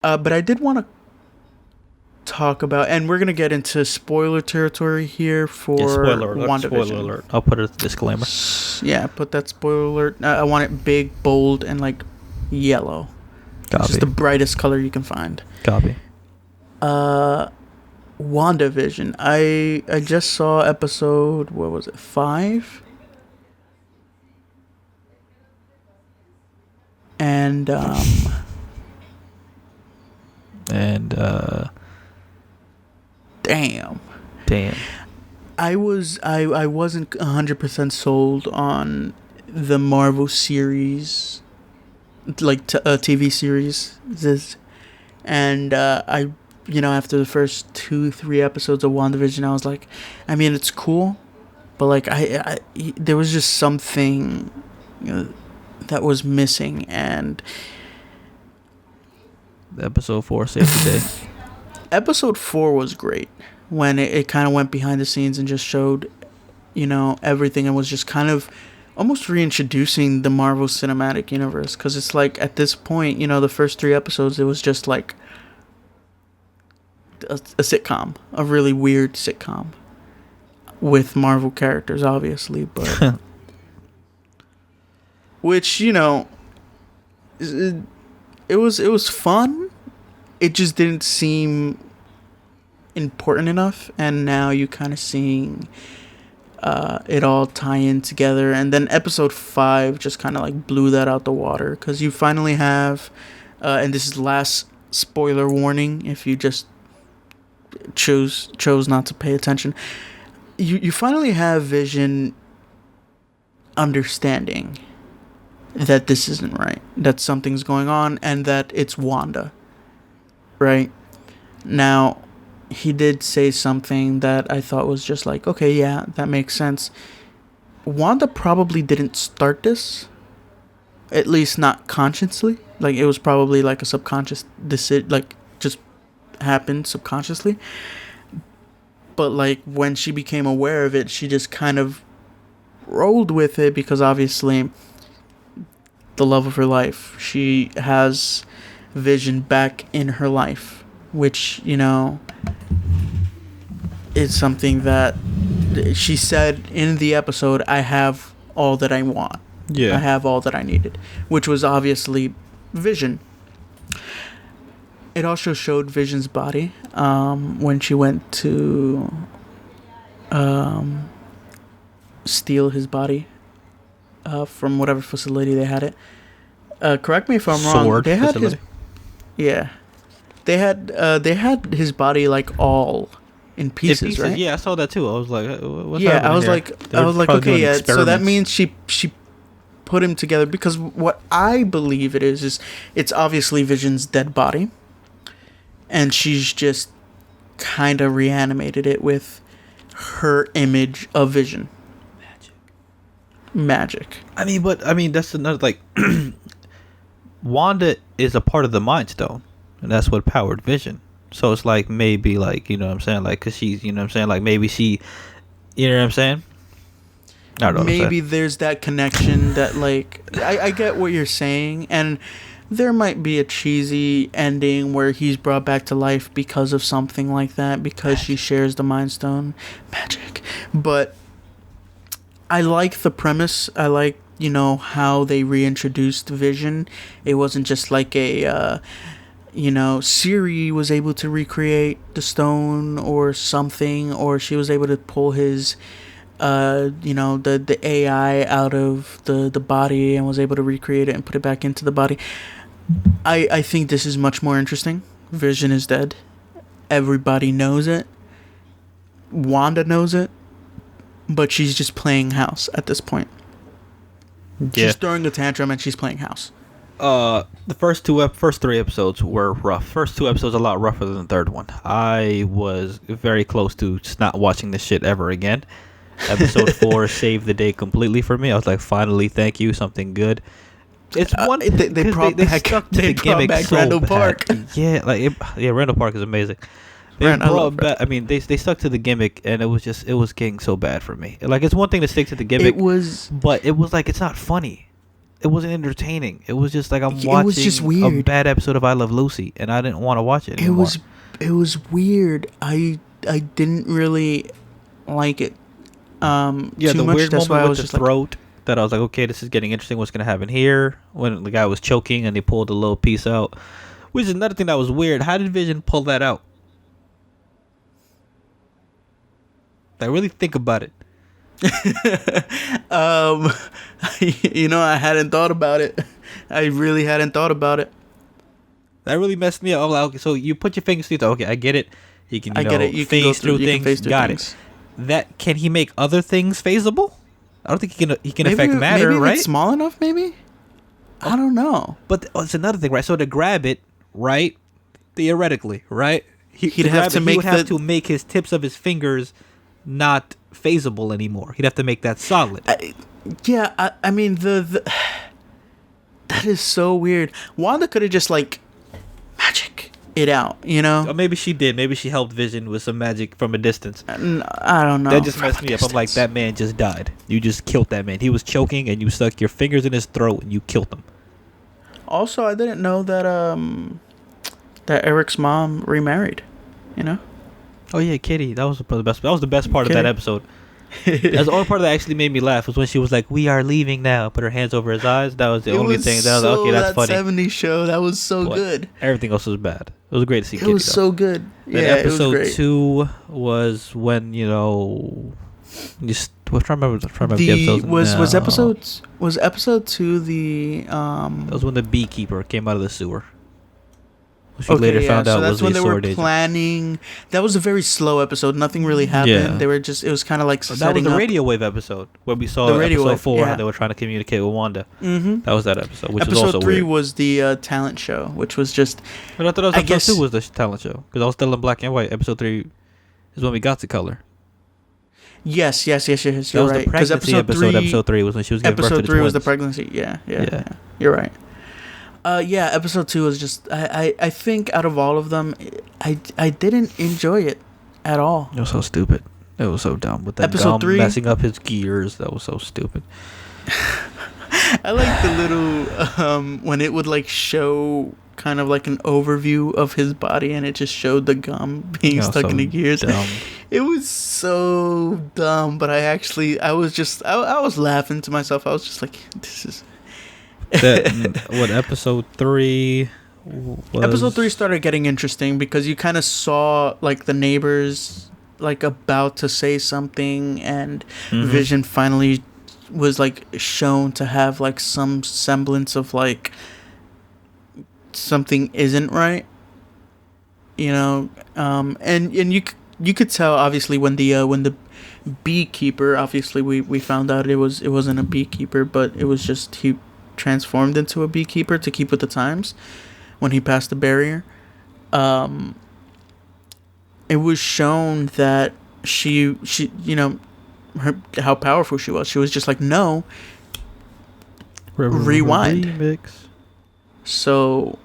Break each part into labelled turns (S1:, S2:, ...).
S1: But I did want to talk about, and we're gonna get into spoiler territory here
S2: Yeah,
S1: for
S2: spoiler alert. Spoiler
S1: WandaVision.
S2: alert. I'll put a disclaimer.
S1: Yeah, put that spoiler alert. I want it big, bold, and like yellow. It's just
S2: Copy.
S1: the brightest color you can find.
S2: Copy.
S1: Uh, WandaVision. I just saw episode, what was it, 5? And
S2: And
S1: damn.
S2: damn.
S1: I wasn't 100% sold on the Marvel series, like TV series. And I, after the first 2-3 episodes of WandaVision, I was like, I mean, it's cool, but like there was just something that was missing, and
S2: Episode 4 saved the day.
S1: episode 4 was great when it kind of went behind the scenes and just showed, everything, and was just kind of almost reintroducing the Marvel Cinematic Universe. Because it's like, at this point, the first 3 episodes, it was just like a sitcom, a really weird sitcom with Marvel characters, obviously, but which, it was fun. It just didn't seem important enough, and now you kind of seeing it all tie in together. And then episode 5 just kind of like blew that out the water, because you finally have, and this is last spoiler warning if you just chose not to pay attention. You finally have Vision understanding that this isn't right, that something's going on, and that it's Wanda, right? Now, he did say something that I thought was just like, okay, yeah, that makes sense. Wanda probably didn't start this, at least not consciously. Like, it was probably like a subconscious decision, like, just happened subconsciously. But like, when she became aware of it, she just kind of rolled with it, because obviously the love of her life, she has Vision back in her life, which, is something that she said in the episode, I have all that I want.
S2: Yeah.
S1: I have all that I needed, which was obviously Vision. It also showed Vision's body when she went to steal his body from whatever facility they had it. Correct me if I'm wrong.
S2: Sword
S1: They had
S2: facility.
S1: yeah. They had his body like all in pieces, right?
S2: Yeah, I saw that too. I was like, what's
S1: Yeah,
S2: happening
S1: I was
S2: here?
S1: like,
S2: They're probably
S1: okay,
S2: doing
S1: yeah. So that
S2: experiments.
S1: means she put him together, because what I believe it is it's obviously Vision's dead body, and she's just kind of reanimated it with her image of Vision. Magic.
S2: I mean, that's another, like, Wanda is a part of the Mind Stone, and that's what powered Vision. So it's like, maybe, like, you know what I'm saying, like, cause she's, you know what I'm saying, like, maybe she, you know what I'm saying. I don't know.
S1: Maybe there's that connection that, like, I get what you're saying, and there might be a cheesy ending where he's brought back to life because of something like that, because she shares the Mind Stone. Magic. But I like the premise. I like, how they reintroduced Vision. It wasn't just like a, Siri was able to recreate the stone or something, or she was able to pull his, the AI out of the body and was able to recreate it and put it back into the body. I think this is much more interesting. Vision is dead. Everybody knows it. Wanda knows it. But she's just playing house at this point.
S2: Yeah.
S1: She's throwing a tantrum and she's playing house.
S2: The first 3 episodes were rough. First 2 episodes a lot rougher than the third one. I was very close to just not watching this shit ever again. Episode 4 saved the day completely for me. I was like, finally, thank you, something good. It's one
S1: They brought back
S2: stuck to the gimmick so
S1: Randall
S2: bad.
S1: Park.
S2: Yeah, Randall Park is amazing.
S1: Man, I love
S2: Back, I mean, they stuck to the gimmick, and it was getting so bad for me. Like, it's one thing to stick to the gimmick,
S1: It was
S2: but it was like, it's not funny. it wasn't entertaining. It was just like I'm
S1: It
S2: watching
S1: was just
S2: a
S1: weird.
S2: bad episode of I Love Lucy, and I didn't want to watch it anymore.
S1: It was weird. I didn't really like it
S2: Yeah,
S1: too
S2: the
S1: much.
S2: weird
S1: That's why
S2: moment
S1: I
S2: with
S1: was
S2: the
S1: just like,
S2: throat that I was like, okay, this is getting interesting. What's gonna happen here? When the guy was choking and they pulled a little piece out, which is another thing that was weird. How did Vision pull that out? Like, really think about it.
S1: um, I hadn't thought about it. I really hadn't thought about it.
S2: That really messed me up. I'm like, okay, so you put your fingers through. Okay, I get it. You can,
S1: I get it. You can go
S2: phase through
S1: you
S2: things.
S1: can phase through
S2: Got
S1: things.
S2: it. That can he make other things phasable? I don't think he can
S1: Maybe,
S2: affect matter,
S1: maybe if
S2: right?
S1: it's small enough, maybe. I don't know.
S2: But it's another thing, right? So to grab it, right? Theoretically, right?
S1: He'd have to
S2: he
S1: make
S2: would have to make his tips of his fingers not phasable anymore. He'd have to make that solid.
S1: I mean the that is so weird. Wanda could have just like magic it out,
S2: Or maybe she did. Maybe she helped Vision with some magic from a distance.
S1: I don't know.
S2: That just messed me up. I'm like,
S1: Distance.
S2: that man just died. You just killed that man. He was choking, and you stuck your fingers in his throat, and you killed him.
S1: Also, I didn't know that that Eric's mom remarried.
S2: Oh yeah, Kitty. That was the best. That was the best part of
S1: Kitty.
S2: that episode. That's the only part that actually made me laugh was when she was like, "We are leaving now." Put her hands over his eyes. That was the only thing. That I was like, okay, that's funny.
S1: That 70s show, that was so
S2: But
S1: good.
S2: Everything else was bad. It was great to see
S1: It
S2: Kitty.
S1: was
S2: though.
S1: so good.
S2: Then
S1: Yeah, it was
S2: episode
S1: great.
S2: 2 was when just I'm trying to remember the episodes.
S1: Was episode 2 the
S2: That was when the beekeeper came out of the sewer. She later found out
S1: so that's
S2: was
S1: when
S2: the
S1: they were
S2: sword agent.
S1: planning. That was a very slow episode. Nothing really happened.
S2: Yeah.
S1: They were just. It was kind of like
S2: That was
S1: setting
S2: the
S1: up.
S2: radio wave episode where we saw
S1: The radio
S2: episode
S1: wave,
S2: 4
S1: yeah.
S2: how they were trying to communicate with Wanda.
S1: Mm-hmm.
S2: That was that episode, which was
S1: Episode
S2: also
S1: 3
S2: weird.
S1: was the talent show, which was just.
S2: But I thought episode
S1: guess-
S2: 2 was the talent show because I was still in black and white. Episode 3 is when we got to color.
S1: Yes. You're
S2: That was
S1: right.
S2: the
S1: 'Cause
S2: pregnancy episode. Episode 3 was when she was giving birth to
S1: Episode
S2: the
S1: 3 was the
S2: twins.
S1: pregnancy. Yeah.
S2: Yeah.
S1: You're right. Episode 2 was just. I think out of all of them, I didn't enjoy it at all.
S2: It was so stupid. It was so dumb with that
S1: Episode
S2: gum
S1: 3?
S2: messing up his gears. That was so stupid.
S1: I like the little when it would like show kind of like an overview of his body and it just showed the gum being
S2: That was
S1: stuck
S2: so
S1: in the gears.
S2: dumb.
S1: It was so dumb, but I was laughing to myself. I was just like, this is
S2: What episode 3 was?
S1: Episode 3 started getting interesting because you kind of saw like the neighbors like about to say something and
S2: Mhm.
S1: Vision finally was like shown to have like some semblance of like something isn't right, and you could tell obviously when the beekeeper, obviously we found out it wasn't a beekeeper, but it was just he transformed into a beekeeper to keep with the times when he passed the barrier. It was shown that she how powerful she was. She was just like, no, rewind.
S2: Remix.
S1: So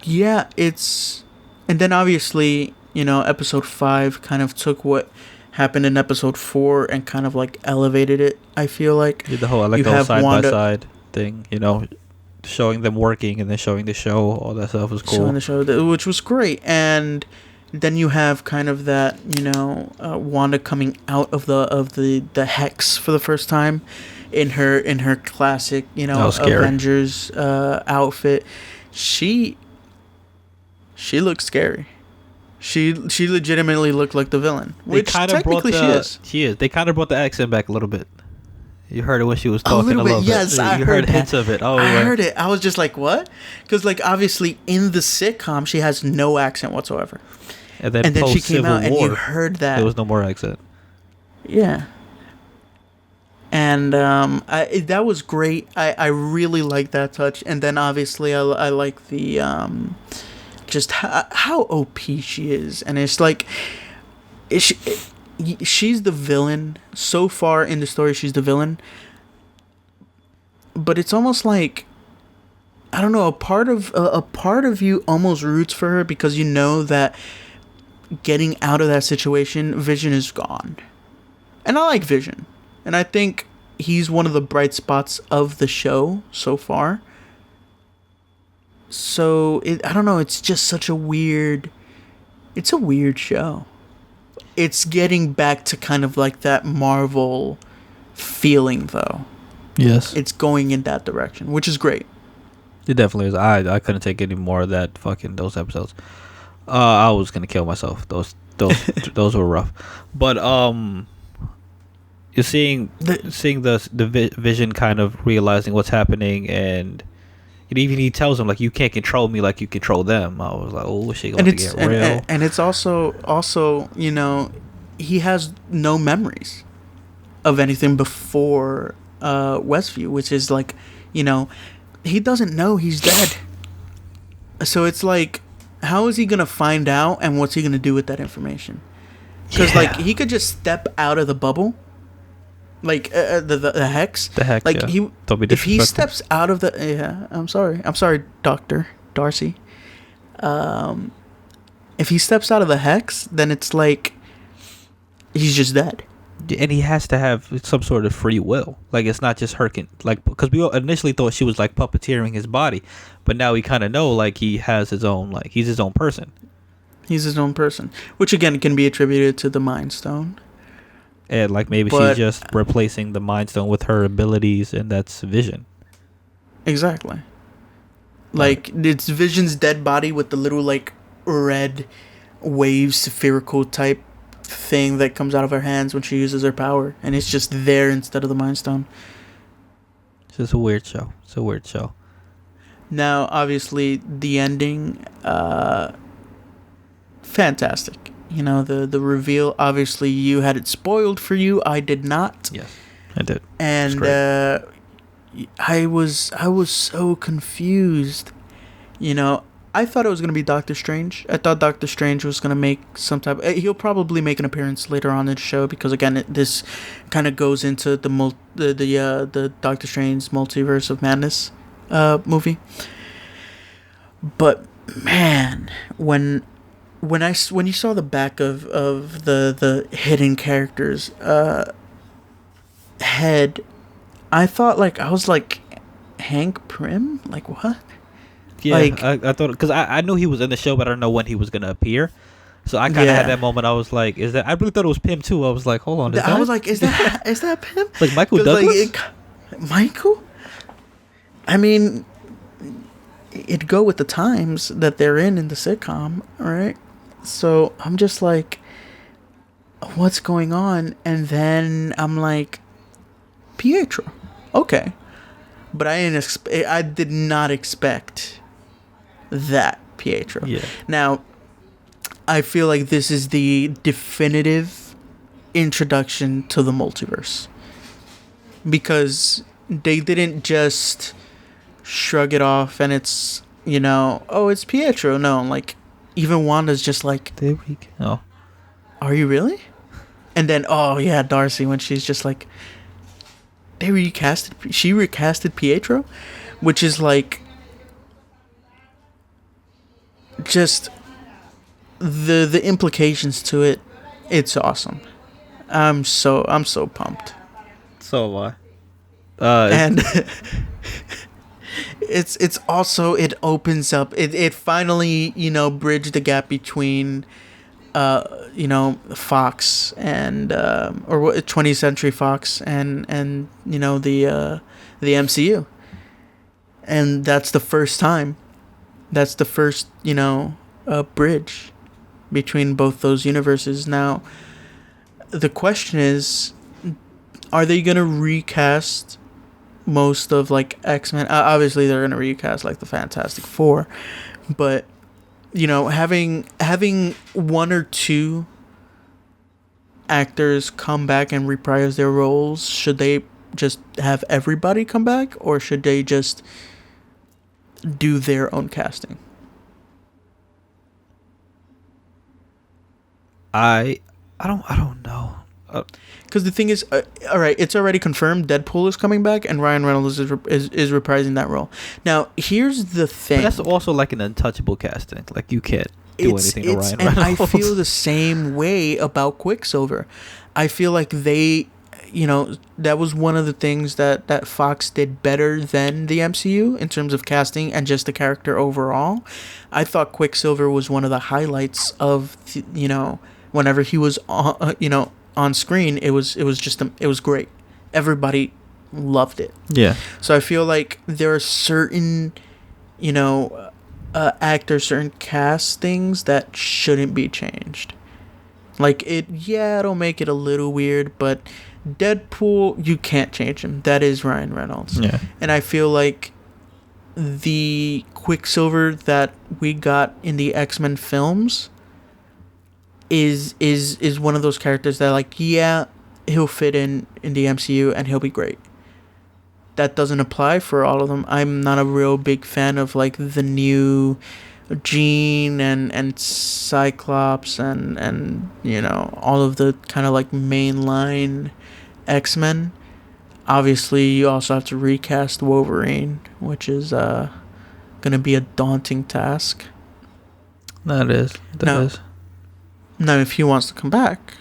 S1: yeah, and then obviously, episode 5 kind of took what happened in episode 4 and kind of like elevated it, I feel like.
S2: Did the whole
S1: You have
S2: side
S1: Wanda-
S2: by side thing, showing them working and then showing the show, all that stuff was cool.
S1: Showing the show, which was great. And then you have kind of that, Wanda coming out of the hex for the first time in her classic,
S2: That was scary.
S1: Avengers outfit. She looked scary. She legitimately looked like the villain, which technically she is.
S2: She is. They kind of brought the accent back a little bit. You heard it when she was
S1: A
S2: talking
S1: little bit, yes, I
S2: You
S1: heard
S2: hints
S1: that.
S2: of it. Oh,
S1: I
S2: right.
S1: heard it. I was just like, what? Because like obviously in the sitcom she has no accent whatsoever,
S2: And then,
S1: and then she came
S2: post-Civil
S1: out and
S2: War,
S1: you heard that.
S2: there was no more accent.
S1: Yeah. And that was great. I really like that touch. And then obviously I like the just how OP she is. And it's like she's the villain. So far in the story she's the villain. But it's almost like, I don't know, a part of you almost roots for her because you know that getting out of that situation, Vision is gone. And I like Vision. And I think he's one of the bright spots of the show so far. So I don't know. It's just such a weird. It's a weird show. It's getting back to kind of like that Marvel feeling, though.
S2: Yes.
S1: It's going in that direction, which is great.
S2: It definitely is. I couldn't take any more of that those episodes. I was gonna kill myself. Those were rough. But you're seeing the Vision kind of realizing what's happening, and even he tells him like, you can't control me like you control them. I was like, oh, shit going to get real.
S1: And it's also he has no memories of anything before Westview, which is like, he doesn't know he's dead. So it's like, how is he gonna find out, and what's he gonna do with that information? Because like he could just step out of the bubble, like the hex.
S2: The hex.
S1: Like
S2: yeah.
S1: if he steps out of the I'm sorry, Dr. Darcy. If he steps out of the hex, then it's like he's just dead.
S2: And he has to have some sort of free will. Like, it's not just her because we initially thought she was like puppeteering his body, but now we kind of know like he has his own, like he's his own person.
S1: He's his own person, which again can be attributed to the Mind Stone.
S2: And like maybe she's just replacing the Mind Stone with her abilities, and that's Vision.
S1: Exactly. Like it's Vision's dead body with the little like red wave spherical type thing that comes out of her hands when she uses her power, and it's just there instead of the Mind Stone.
S2: It's just a weird show.
S1: Now, obviously, the ending, fantastic. The reveal. Obviously, you had it spoiled for you. I did not.
S2: Yes, I did.
S1: And I was so confused. I thought it was going to be Doctor Strange. I thought Doctor Strange was going to make some type. He'll probably make an appearance later on in the show because again, this kind of goes into the Doctor Strange Multiverse of Madness movie. But man, when you saw the back of the hidden character's head, I thought I was like, Hank Pym? Like what?
S2: Yeah, I thought because I knew he was in the show, but I don't know when he was gonna appear. So I kind of had that moment. I was like, "Is that?" I really thought it was Pym too. I was like, "Hold on."
S1: I was like, "Is that Pym?"
S2: Like Michael Douglas.
S1: Michael. I mean, it'd go with the times that they're in the sitcom, right? So I'm just like, "What's going on?" And then I'm like, "Pietro, okay," but I did not expect that Pietro.
S2: Yeah.
S1: Now, I feel like this is the definitive introduction to the multiverse. Because they didn't just shrug it off and it's, oh, it's Pietro. No, like, even Wanda's just like,
S2: there we go.
S1: Are you really? And then, oh, yeah, Darcy, when she's just like, she recasted Pietro, which is like, just the implications to it. It's awesome. I'm so pumped.
S2: So am I.
S1: And it's also, it opens up. It finally bridged the gap between Fox and or 20th Century Fox and the MCU. And that's the first time. That's the first, bridge between both those universes. Now, the question is, are they going to recast most of, X-Men? Obviously, they're going to recast, the Fantastic Four. But, having one or two actors come back and reprise their roles, should they just have everybody come back? Or should they just do their own casting?
S2: I don't know.
S1: Because the thing is, all right, it's already confirmed Deadpool is coming back and Ryan Reynolds is reprising that role. Now, here's the thing.
S2: But that's also like an untouchable casting. Like, you can't do anything to Ryan Reynolds.
S1: And I feel the same way about Quicksilver. I feel like they, that was one of the things that Fox did better than the MCU in terms of casting and just the character overall. I thought Quicksilver was one of the highlights of whenever he was on screen. It was it was great. Everybody loved it.
S2: Yeah.
S1: So I feel like there are certain actors, certain castings that shouldn't be changed. Like it'll make it a little weird, but Deadpool, you can't change him. That is Ryan Reynolds.
S2: Yeah.
S1: And I feel like the Quicksilver that we got in the X-Men films is one of those characters that he'll fit in the MCU and he'll be great. That doesn't apply for all of them. I'm not a real big fan of like the new Jean and Cyclops and all of the kind of like mainline X-Men. Obviously, you also have to recast Wolverine, which is gonna be a daunting task.
S2: That is.
S1: Now, if he wants to come back,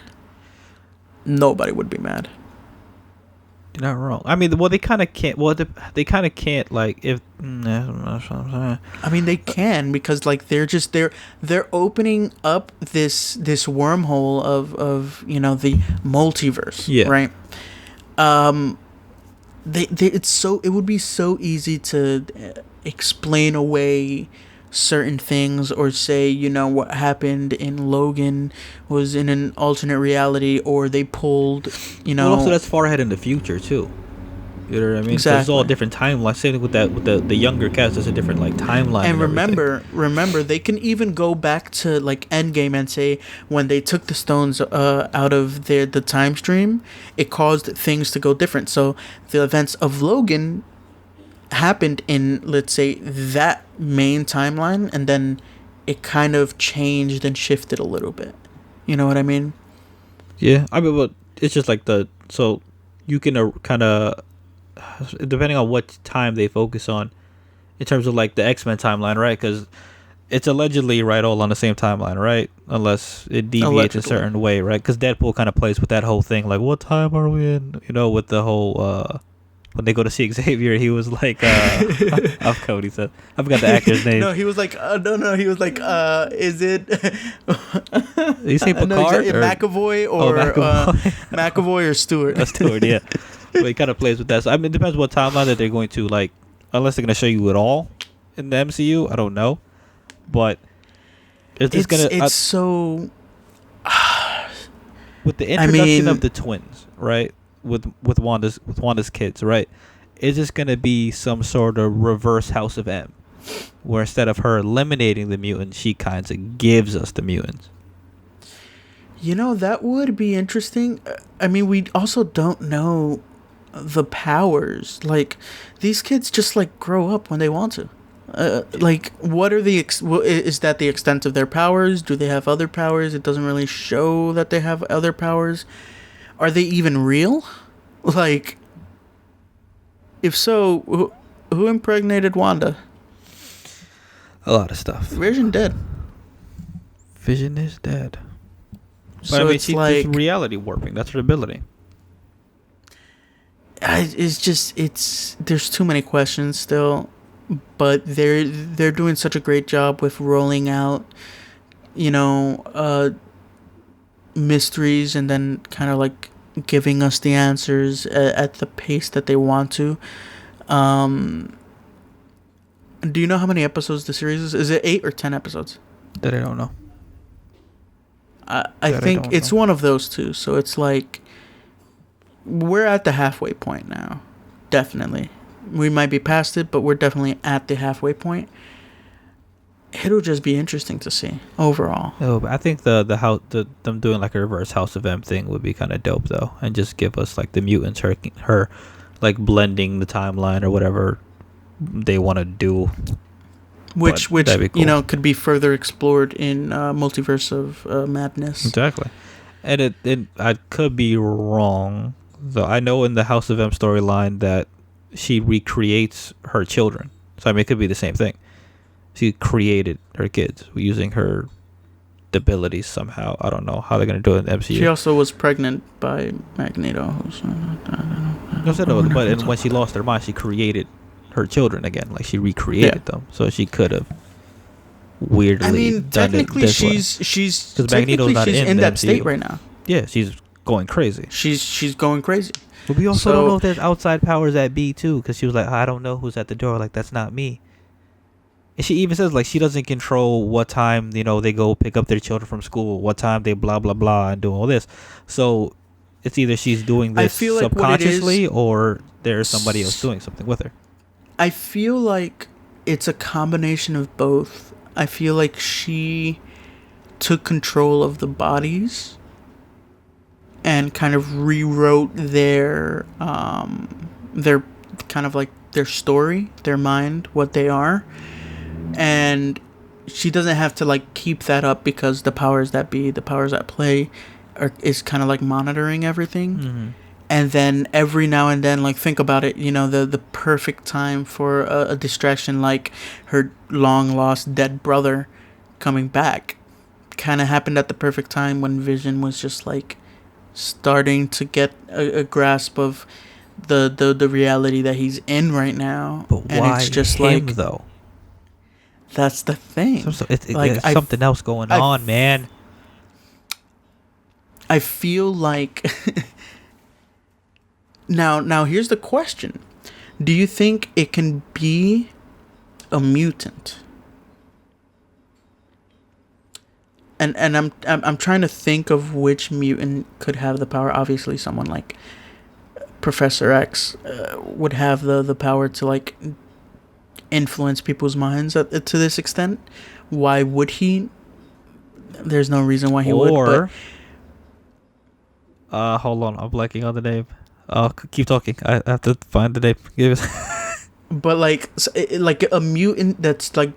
S1: nobody would be mad.
S2: You're not wrong. I mean, well, they kind of can't. Well, they kind of can't. Like, if
S1: I mean, they can because like they're opening up this wormhole of the multiverse.
S2: Yeah.
S1: Right. It would be so easy to explain away certain things or say what happened in Logan was in an alternate reality, or they pulled
S2: Well, also that's far ahead in the future too. You know what I mean?
S1: Exactly.
S2: It's all different timelines. Same with the younger cast. There's a different like timeline.
S1: And remember, they can even go back to like Endgame and say when they took the stones out of the time stream, it caused things to go different. So the events of Logan happened in, let's say, that main timeline, and then it kind of changed and shifted a little bit. You know what I mean?
S2: Yeah, I mean, but it's just like so you can kind of, depending on what time they focus on, in terms of like the X-Men timeline, right? Because it's allegedly right all on the same timeline, right? Unless it deviates a certain way, right? Because Deadpool kind of plays with that whole thing, like what time are we in? With the whole when they go to see Xavier, he was like, I forgot what he said. I forgot the actor's name.
S1: No, he was like, no, he was like, is it?
S2: Did you say Picard?
S1: Or McAvoy or McAvoy or Stewart?
S2: Stewart, yeah. But he kind of plays with that. So, I mean, it depends what timeline that they're going to, like, unless they're going to show you it all in the MCU. I don't know. But it's going to...
S1: It's so...
S2: with the introduction of the twins, right? With Wanda's kids, right? Is this gonna be some sort of reverse House of M, where instead of her eliminating the mutants, she kind of gives us the mutants?
S1: That would be interesting. I mean, we also don't know the powers. Like, these kids just like grow up when they want to. Like, what are is that the extent of their powers? Do they have other powers? It doesn't really show that they have other powers. Are they even real? Like, if so, who impregnated Wanda?
S2: A lot of stuff.
S1: Vision dead.
S2: Vision is dead.
S1: So
S2: I mean,
S1: it's like
S2: reality warping. That's her ability.
S1: There's too many questions still, but they're doing such a great job with rolling out, mysteries and then kind of like giving us the answers at the pace that they want to. Do you know how many episodes the series is? Is it 8 or 10 episodes?
S2: That I don't know.
S1: I think it's one of those two. So it's like we're at the halfway point now. Definitely. We might be past it, but we're definitely at the halfway point. It'll just be interesting to see overall.
S2: Oh, but I think them doing like a reverse House of M thing would be kind of dope though, and just give us like the mutants, her like blending the timeline or whatever they want to do.
S1: Which cool. Could be further explored in Multiverse of Madness.
S2: Exactly, and I could be wrong though. I know in the House of M storyline that she recreates her children, so I mean it could be the same thing. She created her kids using her abilities somehow. I don't know how they're gonna do it in the MCU.
S1: She also was pregnant by Magneto. So
S2: But when she lost her mind, she created her children again. Like she recreated them, so she could have weirdly.
S1: I mean, technically, she's
S2: because Magneto's not in
S1: that
S2: MCU.
S1: state right now.
S2: Yeah, she's going crazy.
S1: She's going crazy.
S2: But we also don't know if there's outside powers at B too, because she was like, I don't know who's at the door. Like that's not me. And she even says like she doesn't control what time they go pick up their children from school, what time they blah blah blah and do all this. So it's either she's doing this subconsciously or there's somebody else doing something with her.
S1: I feel like it's a combination of both. I feel like she took control of the bodies and kind of rewrote their kind of like their story, their mind, what they are. And she doesn't have to like keep that up because the powers that be, the powers at play is kind of like monitoring everything.
S2: Mm-hmm.
S1: And then every now and then, like, think about it, the perfect time for a distraction, like her long lost dead brother coming back, kind of happened at the perfect time when Vision was just like starting to get a grasp of the reality that he's in right now.
S2: But
S1: and
S2: why
S1: it's just
S2: him,
S1: like,
S2: though?
S1: That's the thing.
S2: There's something else going on, man.
S1: I feel like now here's the question. Do you think it can be a mutant? And I'm trying to think of which mutant could have the power. Obviously someone like Professor X would have the power to like influence people's minds to this extent. Why would he? There's no reason why he would. But
S2: hold on, I'm blanking on the name. Keep talking. I have to find the name. Give us.
S1: But like a mutant that's like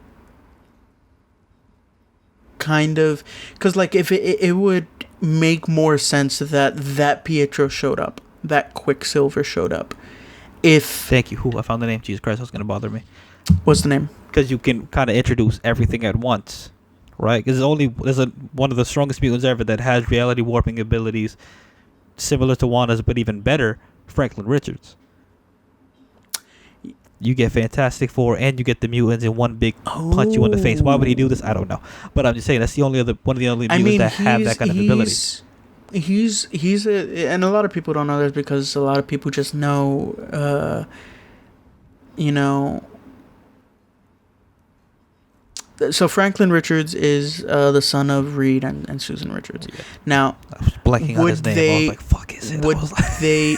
S1: kind of, because like if it would make more sense that Pietro showed up, that Quicksilver showed up.
S2: Thank you. I found the name. Jesus Christ, that's gonna bother me.
S1: What's the name?
S2: Because you can kind of introduce everything at once, right? Because there's one of the strongest mutants ever that has reality warping abilities, similar to Wanda's, but even better. Franklin Richards. You get Fantastic Four and you get the mutants in one big punch you in the face. Why would he do this? I don't know. But I'm just saying that's one of the only mutants that have that kind of ability.
S1: He's and a lot of people don't know this because a lot of people just know, So Franklin Richards is the son of Reed and Susan Richards. Yeah. Now,
S2: I was blanking on his name. I was like, "Fuck, is it?"
S1: Would they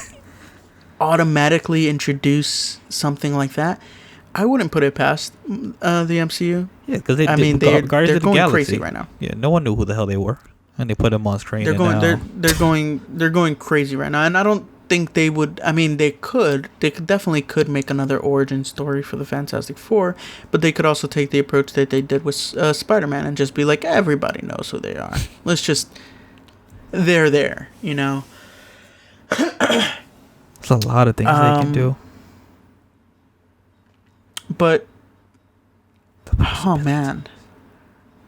S1: automatically introduce something like that? I wouldn't put it past the MCU.
S2: Yeah, because they're
S1: going crazy right now.
S2: Yeah, no one knew who the hell they were, and they put them on screen.
S1: They're going crazy right now, and I don't think they would. I mean, they definitely could make another origin story for the Fantastic Four, but they could also take the approach that they did with Spider-Man and just be like, everybody knows who they are. Let's just, they're there, There's
S2: a lot of things they can do.
S1: But oh man,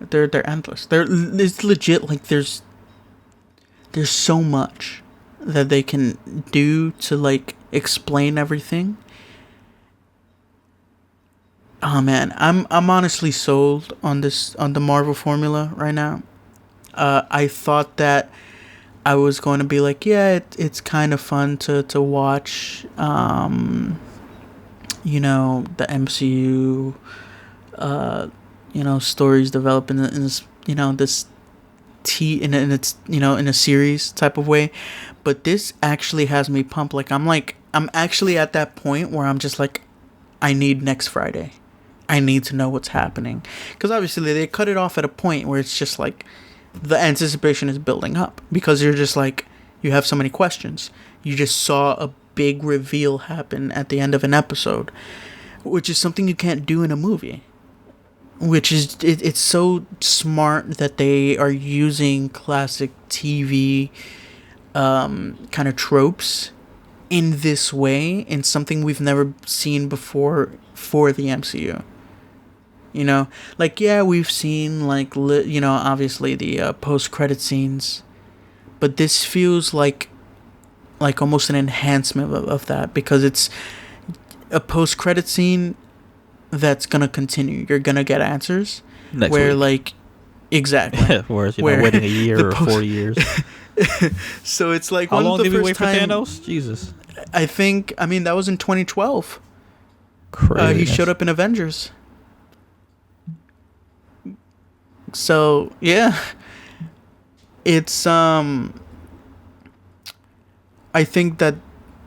S1: they're endless. It's legit. Like there's so much that they can do to like explain everything. Oh man, I'm honestly sold on the Marvel formula right now. I thought that I was going to be like, yeah, it's kind of fun to watch the MCU stories develop in this in a series type of way. But this actually has me pumped. I'm actually at that point where I'm just like, I need next Friday. I need to know what's happening. Because obviously they cut it off at a point where it's just like, the anticipation is building up. Because you're just like, you have so many questions. You just saw a big reveal happen at the end of an episode. Which is something you can't do in a movie. Which is, it's so smart that they are using classic TV kind of tropes in this way, in something we've never seen before for the MCU. You know, like yeah, we've seen like obviously the post credit scenes, but this feels like almost an enhancement of that because it's a post credit scene that's gonna continue. You're gonna get answers
S2: Next
S1: where
S2: week.
S1: like exactly
S2: Whereas,
S1: where
S2: waiting a year or
S1: post-
S2: 4 years.
S1: so it's like
S2: How
S1: one of
S2: long
S1: the
S2: did we
S1: first
S2: wait for
S1: time
S2: Thanos? Jesus.
S1: I mean that was in 2012. He
S2: Craziness.
S1: showed up in Avengers. So yeah, it's I think that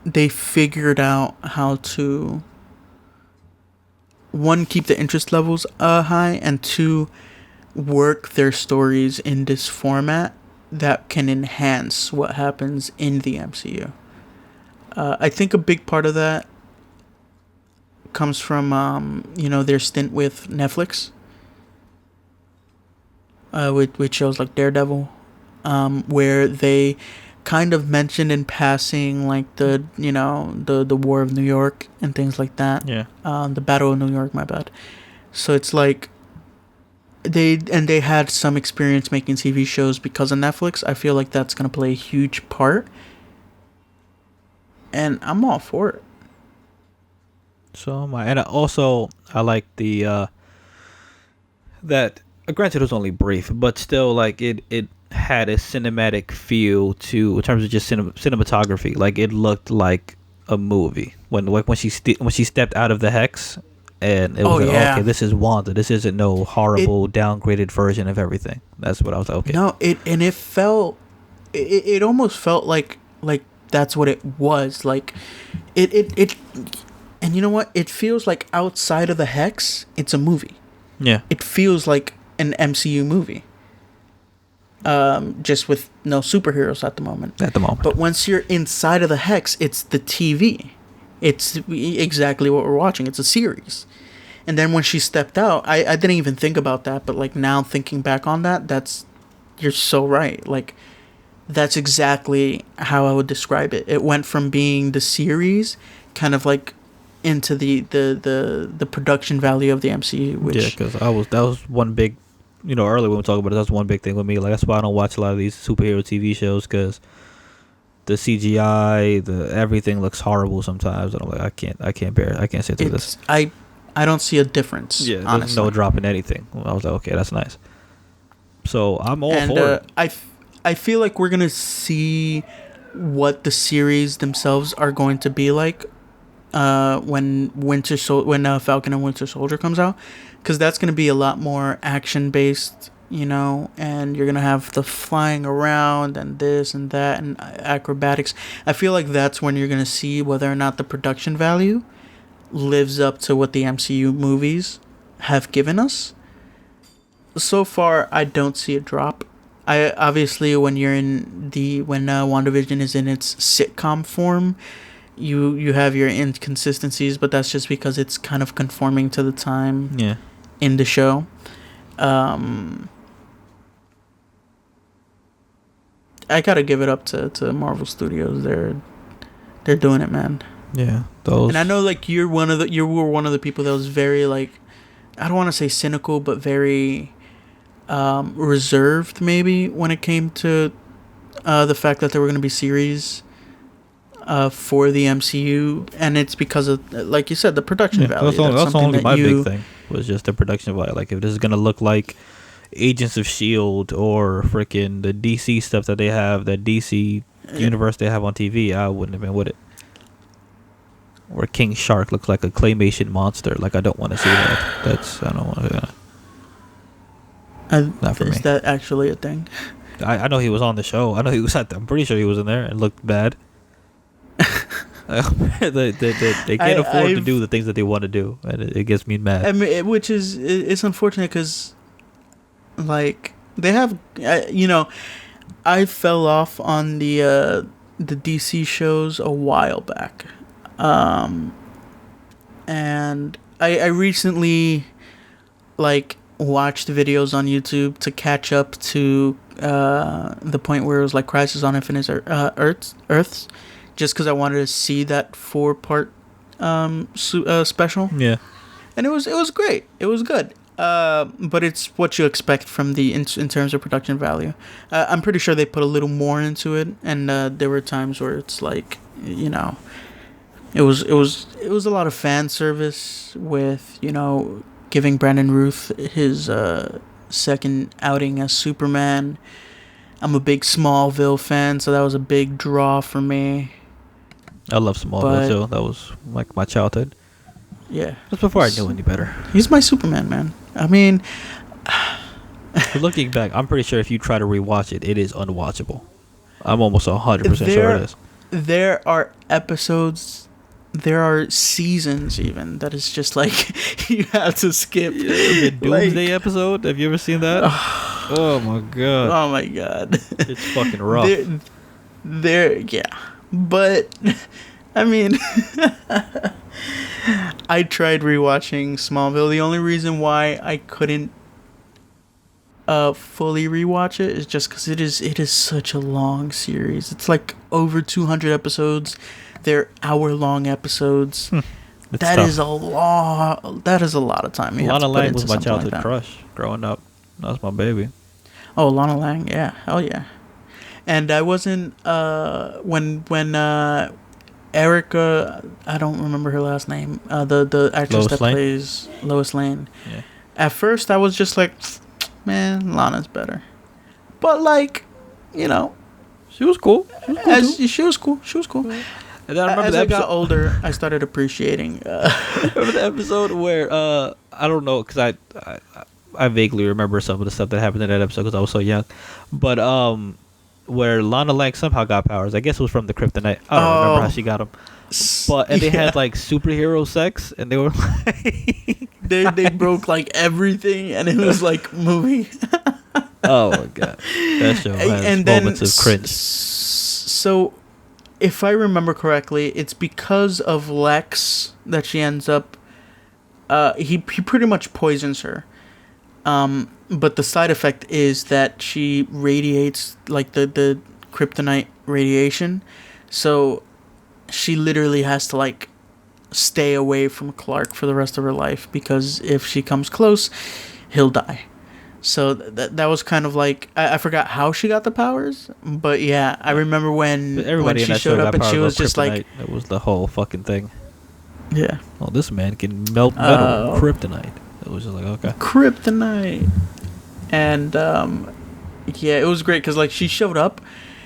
S1: they figured out how to one keep the interest levels high and two work their stories in this format that can enhance what happens in the MCU. I think a big part of that comes from their stint with Netflix, with shows like Daredevil, where they kind of mentioned in passing like the War of New York and things like that.
S2: Yeah.
S1: The Battle of New York, my bad. So it's like they had some experience making TV shows because of Netflix. I feel like that's gonna play a huge part, and I'm all for it.
S2: So am I. And I like the that granted it was only brief, but still like it had a cinematic feel to in terms of just cinematography. Like it looked like a movie when she stepped out of the hex, and it was
S1: Oh
S2: like,
S1: yeah.
S2: okay, this is Wanda. This isn't no horrible downgraded version of everything. That's what I was like. Okay,
S1: No, it felt it almost felt like that's what it was. Like it and you know what? It feels like outside of the hex, it's a movie.
S2: yeah,
S1: It feels like an MCU movie. Just with no superheroes at the moment.
S2: at the moment.
S1: But once you're inside of the hex, it's the TV. It's exactly what we're watching. It's a series. And then when she stepped out, I didn't even think about that, but like now thinking back on that, you're so right. Like that's exactly how I would describe it. It went from being the series kind of like into the production value of the MCU, which
S2: Yeah, because that was one big, earlier when we talked about it, that's one big thing with me. Like that's why I don't watch a lot of these superhero TV shows because the CGI, the everything looks horrible sometimes, and I'm like, I can't sit through this.
S1: I don't see a difference.
S2: Yeah, there's
S1: honestly.
S2: no drop in anything. I was like, okay, that's nice. So I'm all
S1: And
S2: for it.
S1: I feel like we're gonna see what the series themselves are going to be like when Falcon and Winter Soldier comes out, because that's gonna be a lot more action based, and you're gonna have the flying around and this and that and acrobatics. I feel like that's when you're gonna see whether or not the production value lives up to what the MCU movies have given us. So far, I don't see a drop. I obviously when WandaVision is in its sitcom form, you have your inconsistencies, but that's just because it's kind of conforming to the time
S2: Yeah,
S1: in the show. I gotta give it up to Marvel Studios. They're doing it, man.
S2: yeah. Those.
S1: And I know like you were one of the people that was very like, I don't want to say cynical, but very reserved maybe when it came to the fact that there were going to be series for the MCU, and it's because of, like you said, the production value.
S2: That's only
S1: that
S2: my big thing was just the production value. Like if this is gonna look like Agents of Shield or freaking the DC stuff that they have, that DC universe they have on TV, I wouldn't have been with it. Or King Shark looks like a claymation monster. Like I don't want to see that. I don't want to. Not for me.
S1: Is that actually a thing?
S2: I know he was on the show. I know he was I'm pretty sure he was in there and looked bad. they can't afford to do the things that they want to do, and it gets me mad.
S1: I mean, which is it's unfortunate because, like, they have, I fell off on the DC shows a while back, and I recently, like, watched videos on YouTube to catch up to the point where it was like Crisis on Infinite Earths, just because I wanted to see that 4-part special.
S2: Yeah,
S1: And it was great. It was good. But it's what you expect from in terms of production value. I'm pretty sure they put a little more into it, and there were times where it's like, you know, it was a lot of fan service with, you know, giving Brandon Ruth his second outing as Superman. I'm a big Smallville fan, so that was a big draw for me.
S2: I love Smallville too. That was like my childhood.
S1: Yeah.
S2: Just before I knew any better.
S1: He's my Superman, man. I mean,
S2: looking back, I'm pretty sure if you try to rewatch it, it is unwatchable. I'm almost 100% sure it is.
S1: There are episodes, there are seasons even that is just like you have to skip.
S2: Yeah, the Doomsday episode. Have you ever seen that? Oh my god.
S1: Oh my god.
S2: It's fucking rough.
S1: Yeah. But I mean, I tried rewatching Smallville. The only reason why I couldn't fully rewatch it is just because it is such a long series. It's like over 200 episodes. They're hour-long episodes. That
S2: tough.
S1: is a lot. That is a lot of time.
S2: Lana Lang was my childhood crush growing up. That was my baby.
S1: Oh, Lana Lang, yeah, hell yeah. And I wasn't when Erica, I don't remember her last name. The actress
S2: Lois
S1: that
S2: Lane?
S1: plays Lois Lane.
S2: Yeah.
S1: At first, I was just like, man, Lana's better. But like, you know,
S2: She was cool.
S1: she was cool. She was cool.
S2: And I remember
S1: As I got older, I started appreciating.
S2: Remember the episode where I don't know, because I vaguely remember some of the stuff that happened in that episode because I was so young, but where Lana Lang somehow got powers. I guess it was from the kryptonite. I don't remember how she got them. But and they had like superhero sex, and they were like
S1: they broke like everything, and it was like moving.
S2: Oh my god, that show has moments of cringe.
S1: So, if I remember correctly, it's because of Lex that she ends up. He pretty much poisons her. But the side effect is that she radiates like the kryptonite radiation, so she literally has to like stay away from Clark for the rest of her life, because if she comes close, he'll die. So that was kind of like, I forgot how she got the powers, but yeah, I remember when she showed up and she was just like,
S2: that was the whole fucking thing.
S1: Yeah.
S2: Oh, this man can melt metal, kryptonite. It was just like, okay.
S1: Kryptonite. And yeah, it was great because like she showed up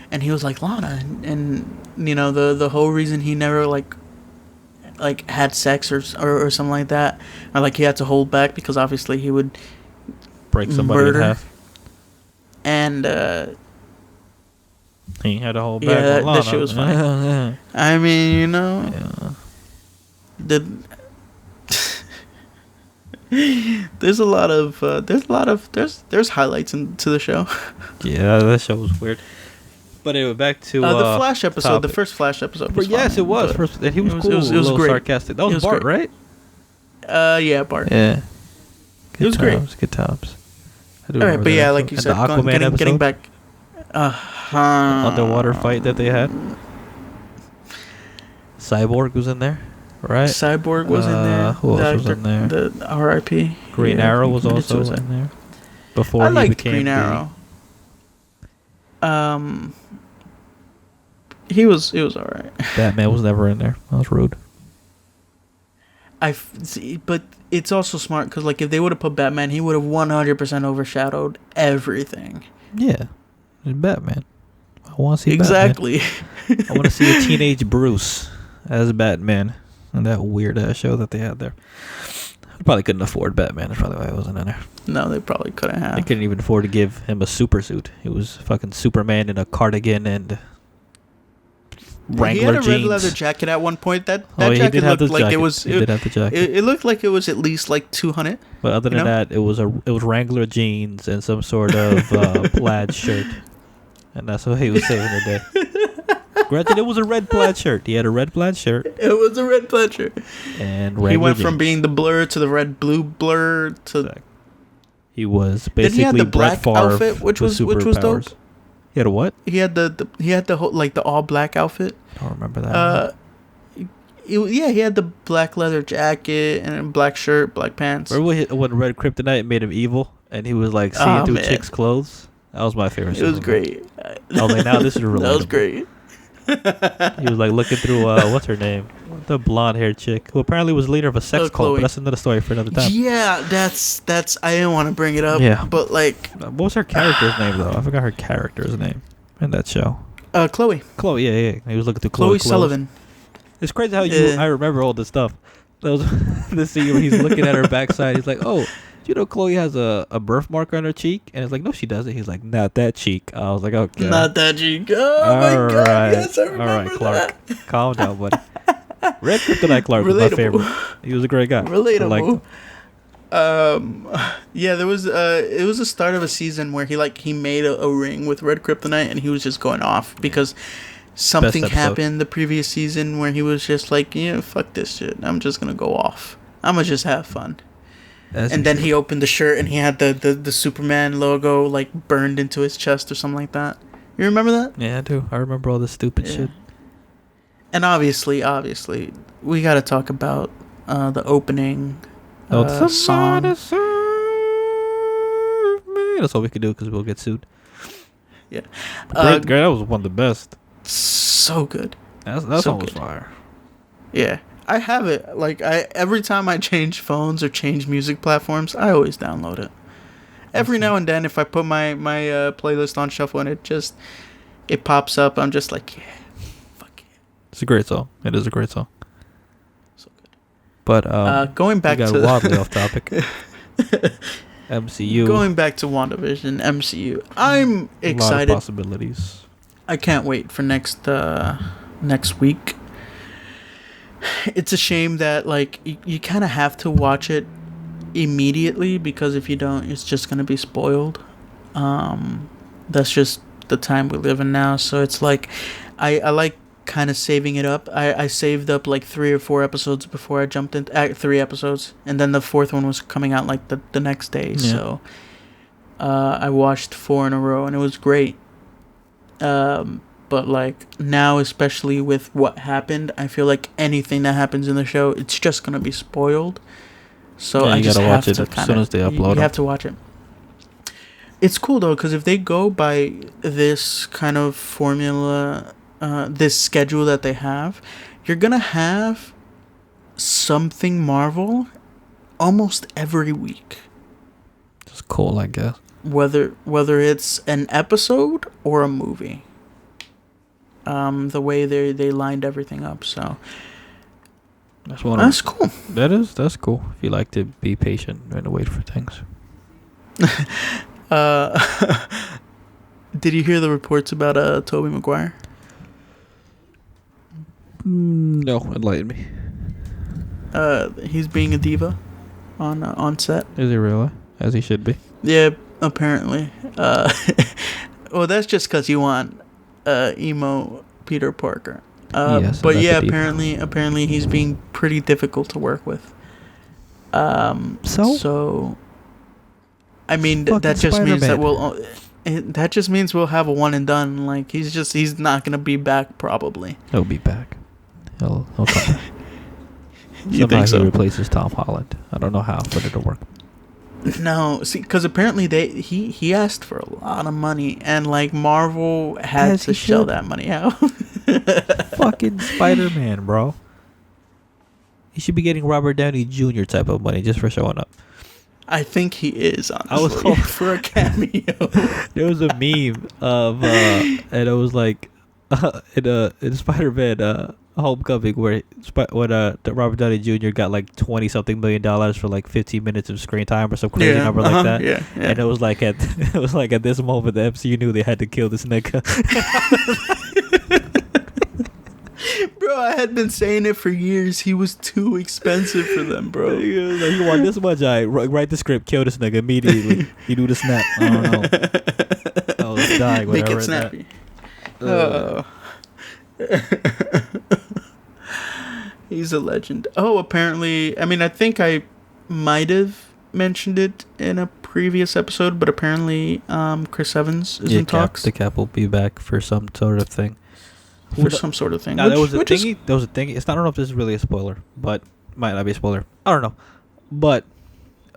S1: and he was like, Lana, and you know, the whole reason he never like had sex or something like that, or like he had to hold back because obviously he would
S2: break somebody in half.
S1: And
S2: he had to hold back.
S1: Yeah, that shit was funny.
S2: Yeah.
S1: I mean, you know, there's highlights into the show.
S2: Yeah, that show was weird. But anyway, back to
S1: the Flash episode.
S2: topic.
S1: The first Flash episode was
S2: yes,
S1: fine,
S2: it was. First, and he was cool.
S1: It was
S2: a little
S1: great.
S2: sarcastic. That was Bart,
S1: great.
S2: right?
S1: Yeah, Bart.
S2: Yeah. Good
S1: It was
S2: times,
S1: great.
S2: Good times.
S1: All right, but yeah, like you said,
S2: the Aquaman
S1: getting back.
S2: Underwater fight that they had. Cyborg was in there, right?
S1: Cyborg was in there.
S2: Who else was in there?
S1: The R.I.P.
S2: Green Arrow was also in there. Before
S1: I
S2: he
S1: liked
S2: became
S1: Green Arrow. He was alright.
S2: Batman was never in there. That was rude.
S1: But it's also smart because like if they would have put Batman, he would have 100% overshadowed everything.
S2: Yeah, it's Batman. I want to see
S1: exactly.
S2: Batman. I want to see a teenage Bruce as Batman in that weird ass show that they had there. They probably couldn't afford Batman. That's probably why he wasn't in there.
S1: No, they probably couldn't have.
S2: They couldn't even afford to give him a super suit. He was fucking Superman in a cardigan and Wrangler
S1: jeans. He had a
S2: jeans.
S1: red leather jacket at one point. That
S2: he
S1: jacket
S2: did have
S1: looked like
S2: jacket.
S1: it was.
S2: He did have the jacket.
S1: It looked like it was at least like 200.
S2: But other than that, it was Wrangler jeans and some sort of plaid shirt, and that's what he was saving the day. Granted, it was a red plaid shirt. He had a red plaid shirt.
S1: It was a red plaid shirt.
S2: And Wrangler
S1: he went
S2: jeans.
S1: from being the Blur to the red blue Blur to.
S2: He was basically
S1: Then he had the black
S2: Brett Favre
S1: outfit, which was dope.
S2: superpowers. He had a what?
S1: He had the whole, like the all black outfit.
S2: I don't remember that.
S1: he had the black leather jacket and a black shirt, black pants.
S2: Remember when Red Kryptonite made him evil and he was like seeing through chicks' clothes? That was my favorite.
S1: It was great.
S2: I was like, now this is relatable.
S1: That was great.
S2: He was like looking through what's her name, the blonde haired chick who apparently was leader of a sex cult. But that's another story for another time.
S1: Yeah, that's. I didn't want to bring it up.
S2: Yeah,
S1: but like,
S2: what was her character's name though? I forgot her character's name in that show.
S1: Chloe.
S2: Chloe, yeah. He was looking through
S1: Chloe Sullivan.
S2: It's crazy how I remember all this stuff. That was the scene where he's looking at her backside. He's like, "Oh, you know, Chloe has a birthmark on her cheek," and it's like, "No, she doesn't." He's like, "Not that cheek." I was like, "Okay,
S1: not that cheek." Oh my god! Yes, I remember
S2: all right, Clark,
S1: that.
S2: calm down, buddy. Red Kryptonite Clark was my favorite. He was a great guy.
S1: Relatable. Yeah, there was it was the start of a season where he made a ring with Red Kryptonite and he was just going off because something happened the previous season where he was just like, fuck this shit. I'm just gonna go off. I'm gonna just have fun. And then he opened the shirt and he had the Superman logo like burned into his chest or something like that. You remember that?
S2: Yeah, I do. I remember all this stupid shit.
S1: And obviously, we got to talk about the opening song.
S2: That's all we can do because we'll get sued.
S1: Yeah,
S2: great. That was one of the best.
S1: So good.
S2: That song was fire.
S1: Yeah, I have it. Like every time I change phones or change music platforms, I always download it. Every now and then, if I put my playlist on shuffle and it pops up, I'm just like, yeah.
S2: It's a great song. It is a great song.
S1: So good.
S2: But
S1: going back to
S2: wildly off topic. MCU.
S1: Going back to WandaVision, MCU. I'm excited.
S2: A lot of possibilities.
S1: I can't wait for next week. It's a shame that like you kind of have to watch it immediately because if you don't, it's just gonna be spoiled. That's just the time we live in now. So it's like I like kind of saving it up. I saved up like 3 or 4 episodes before I jumped into 3 episodes, and then the 4th one was coming out like the next day. Yeah. So I watched 4 in a row and it was great. But like now, especially with what happened, I feel like anything that happens in the show, it's just gonna be spoiled. So I just have to
S2: as soon as they upload.
S1: You have to watch it. It's cool though, because if they go by this kind of formula, this schedule that they have, you're gonna have something Marvel almost every week.
S2: It's cool, I guess.
S1: Whether it's an episode or a movie. The way they lined everything up, so that's cool.
S2: That's cool. If you like to be patient and wait for things.
S1: Did you hear the reports about Tobey Maguire?
S2: No, enlighten me.
S1: He's being a diva on set.
S2: Is he really? As he should be.
S1: Yeah, apparently. Well, that's just because you want emo Peter Parker.
S2: Yes,
S1: but yeah, apparently he's being pretty difficult to work with. So I mean that just means that we'll have a one and done. Like he's not gonna be back probably.
S2: He'll be back. He'll come back.
S1: You think so?
S2: He replaces Tom Holland. I don't know how, but it'll work.
S1: No, see, because apparently he asked for a lot of money, and like Marvel had to shell that money out.
S2: Fucking Spider-Man, bro. He should be getting Robert Downey Jr. type of money just for showing up.
S1: I think he is, honestly. I was hoping for a cameo.
S2: There was a meme of, and it was like, in Spider-Man Homecoming, where Robert Downey Jr. got like $20-something million for like 15 minutes of screen time or some crazy number like that.
S1: Yeah.
S2: And it was like at this moment the MCU knew they had to kill this nigga.
S1: Bro, I had been saying it for years. He was too expensive for them, bro.
S2: You want this much? I write the script, kill this nigga immediately. He do the snap. I don't know. I was dying when
S1: Make
S2: I
S1: it
S2: read
S1: snappy.
S2: That.
S1: He's a legend. Oh, apparently, I mean, I think I might have mentioned it in a previous episode, but apparently Chris Evans is in talks.
S2: The Cap will be back for some sort of thing.
S1: for some sort of thing.
S2: Now there was a thingy. There was a thingy. I don't know if this is really a spoiler, but might not be a spoiler. I don't know. But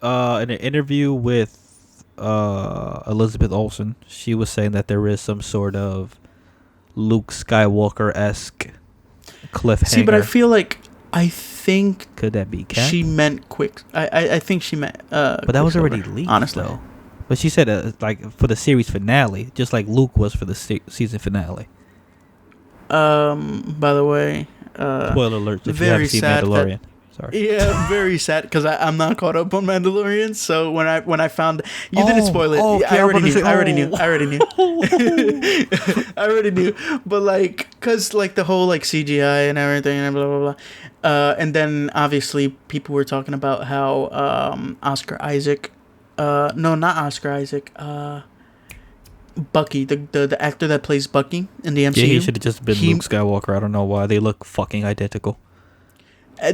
S2: in an interview with Elizabeth Olsen, she was saying that there is some sort of Luke Skywalker-esque cliffhanger.
S1: See, but I think
S2: could that be Cap?
S1: she meant quick. I think she meant.
S2: But that was already leaked,
S1: honestly.
S2: though. But she said like for the series finale, just like Luke was for the season finale.
S1: By the way,
S2: spoiler alert if you haven't seen Mandalorian. Sorry.
S1: Yeah, very sad because I'm not caught up on Mandalorian. So when I found you didn't spoil it,
S2: okay,
S1: I already knew. I already knew. But like, cause like the whole like CGI and everything and blah blah blah. And then obviously people were talking about how Oscar Isaac, no, not Oscar Isaac, Bucky, the actor that plays Bucky in the MCU.
S2: Yeah, he should have just been Luke Skywalker. I don't know why they look fucking identical.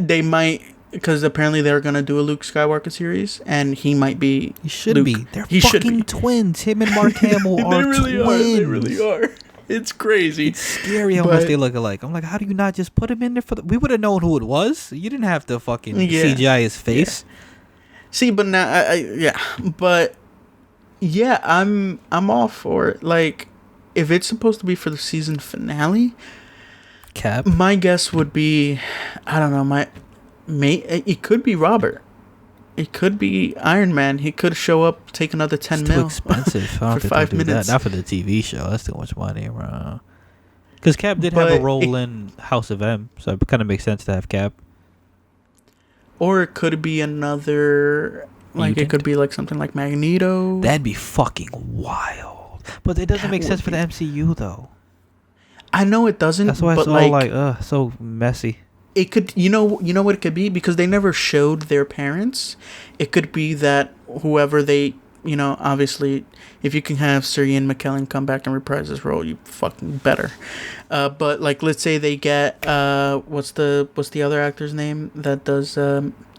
S1: They might, because apparently they're gonna do a Luke Skywalker series, and he might be.
S2: He should
S1: Luke.
S2: be. They're fucking twins. Him and Mark Hamill are twins.
S1: They really are. It's crazy.
S2: It's scary how much they look alike. I'm like, how do you not just put him in there for we would have known who it was. You didn't have to fucking CGI his face.
S1: Yeah. See, but now, I'm all for it. Like, if it's supposed to be for the season finale,
S2: Cap.
S1: My guess would be, I don't know, it could be Robert. It could be Iron Man. He could show up, take another 10
S2: it's
S1: mil.
S2: Too expensive.
S1: For 5 minutes.
S2: That. Not for the TV show. That's too much money, bro. Because Cap did have a role in House of M, so it kind of makes sense to have Cap.
S1: Or it could be another, like mutant. It could be like something like Magneto.
S2: That'd be fucking wild. But it doesn't make sense for the MCU though.
S1: I know it doesn't.
S2: That's why it's all like so messy.
S1: It could, you know what it could be, because they never showed their parents. It could be that whoever they, obviously, if you can have Sir Ian McKellen come back and reprise his role, you fucking better. But like, let's say they get what's the other actor's name that does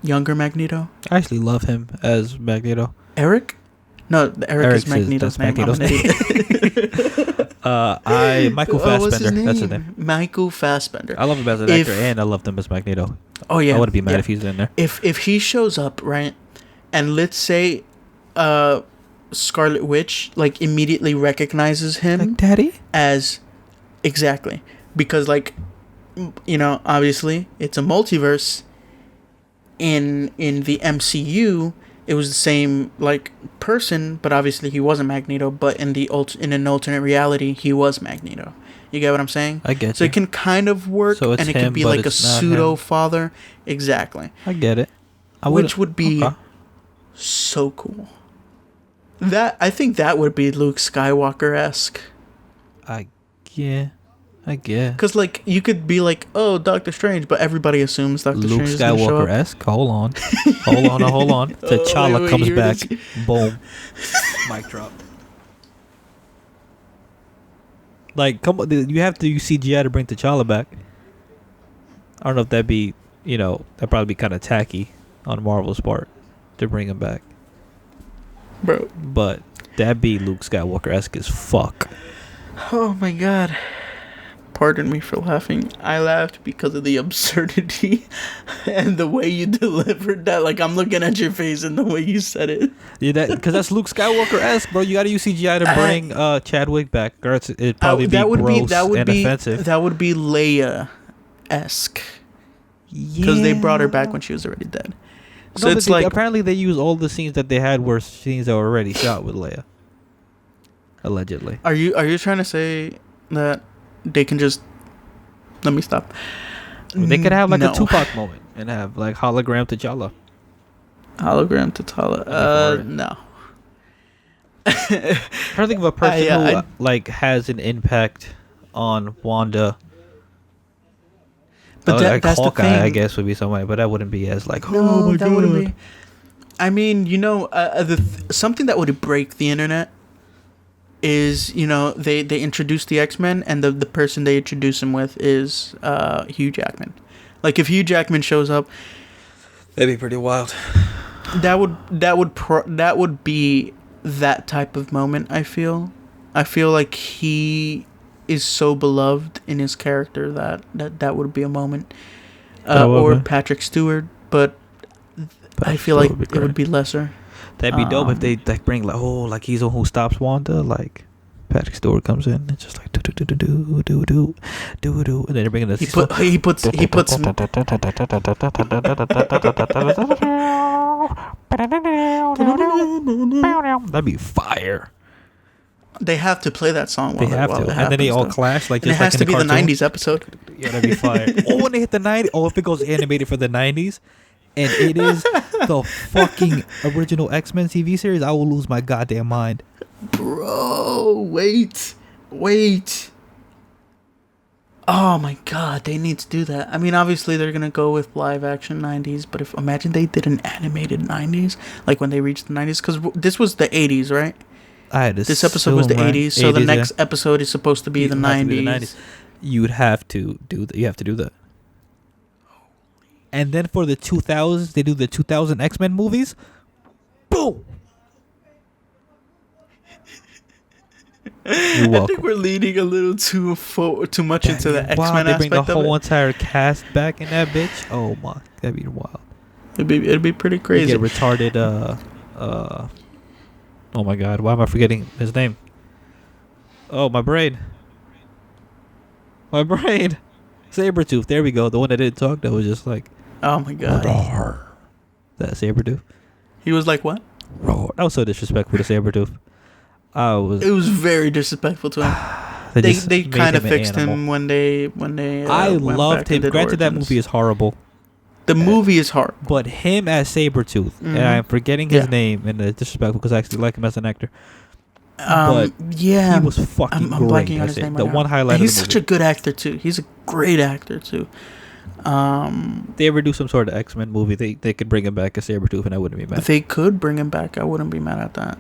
S1: younger Magneto?
S2: I actually love him as Magneto.
S1: Eric? No, Eric is Magneto's name.
S2: Magneto's name. Michael Fassbender. That's his name.
S1: Michael Fassbender.
S2: I love him as an actor, and I loved him as Magneto.
S1: Oh yeah.
S2: I wouldn't be mad if he's in there.
S1: If he shows up, right, and let's say, Scarlet Witch like immediately recognizes him,
S2: like Daddy,
S1: as exactly, because like, obviously it's a multiverse. In the MCU. It was the same like person, but obviously he wasn't Magneto. But in an alternate reality, he was Magneto. You get what I'm saying?
S2: I get
S1: so
S2: you.
S1: It can kind of work,
S2: so
S1: and it could be like a pseudo father. Exactly.
S2: I get it.
S1: Which would be so cool. I think that would be Luke Skywalker-esque.
S2: I guess.
S1: Because, like, you could be like, oh, Doctor Strange, but everybody assumes Doctor Strange is going to show up.
S2: Luke Skywalker-esque? Hold on. Hold on. T'Challa comes back. Boom. Mic drop. Like, come on. You have to use CGI to bring T'Challa back. I don't know if that'd be, that'd probably be kind of tacky on Marvel's part to bring him back.
S1: Bro.
S2: But that'd be Luke Skywalker-esque as fuck.
S1: Oh, my God. Pardon me for laughing. I laughed because of the absurdity and the way you delivered that. Like, I'm looking at your face and the way you said it.
S2: Yeah, because that's Luke Skywalker-esque, bro. You got to use CGI to bring Chadwick back, or it'd probably be gross and offensive.
S1: That would be Leia-esque. Yeah. Because they brought her back when she was already dead. So it's like...
S2: Apparently they use all the scenes that they had were scenes that were already shot with Leia. Allegedly.
S1: Are you trying to say that... They can just... Let me stop.
S2: They could have like a Tupac moment and have like hologram T'Challa.
S1: Hologram T'Challa? No.
S2: I'm trying to think of a person who like has an impact on Wanda.
S1: But that's
S2: Hawkeye,
S1: the thing.
S2: I guess, would be somebody, but that wouldn't be as like,
S1: no,
S2: oh my
S1: that
S2: God.
S1: Wouldn't be. I mean, something that would break the internet is, they introduce the X-Men, and the person they introduce him with is Hugh Jackman. Like, if Hugh Jackman shows up,
S2: that'd be pretty wild.
S1: That would be that type of moment. I feel like he is so beloved in his character that would be a moment.
S2: Or
S1: Patrick Stewart, but I feel like it would be lesser.
S2: That'd be dope if they like bring like he's the one who stops Wanda, like Patrick Stewart comes in and just like do, and then they're bringing this.
S1: He puts.
S2: That'd be fire.
S1: They have to play that song.
S2: They have to, and then they all clash like.
S1: And it has to be the '90s episode.
S2: Yeah, that'd be fire. When they hit the '90s, if it goes animated for the '90s, and it is the fucking original X-Men TV series, I will lose my goddamn mind.
S1: Bro, wait. Oh my god, they need to do that. I mean, obviously they're gonna go with live action '90s, but imagine they did an animated '90s, like when they reached the '90s, because this was the '80s, right? This episode was the '80s, so the next episode is supposed to be the '90s.
S2: You would have to do that. You have to do that. And then for the 2000s, they do the 2000 X-Men movies. Boom. You're welcome.
S1: I think we're leading a little too much into the X-Men aspect.
S2: They bring the whole entire cast back in that bitch. Oh my, that'd be wild.
S1: It'd be pretty crazy.
S2: Get retarded. Oh my god, why am I forgetting his name? Oh, my brain. Sabretooth. There we go. The one that didn't talk. That was just like.
S1: Oh my god.
S2: Roar. That Sabretooth.
S1: He was like what?
S2: Roar. That was so disrespectful to Sabretooth.
S1: It was very disrespectful to him. they kind of fixed him when they.
S2: I loved him. Granted, that movie is horrible.
S1: The movie is horrible.
S2: But him as Sabretooth, and I'm forgetting his name, and it's disrespectful because I actually like him as an actor. But
S1: yeah,
S2: he was fucking
S1: I'm
S2: great.
S1: Blanking on his name
S2: the
S1: right
S2: one
S1: now.
S2: highlight.
S1: And he's such a good actor too. He's a great actor too.
S2: They ever do some sort of X-Men movie, they could bring him back as Sabretooth, and I wouldn't be mad.
S1: If they could bring him back, I wouldn't be mad at that.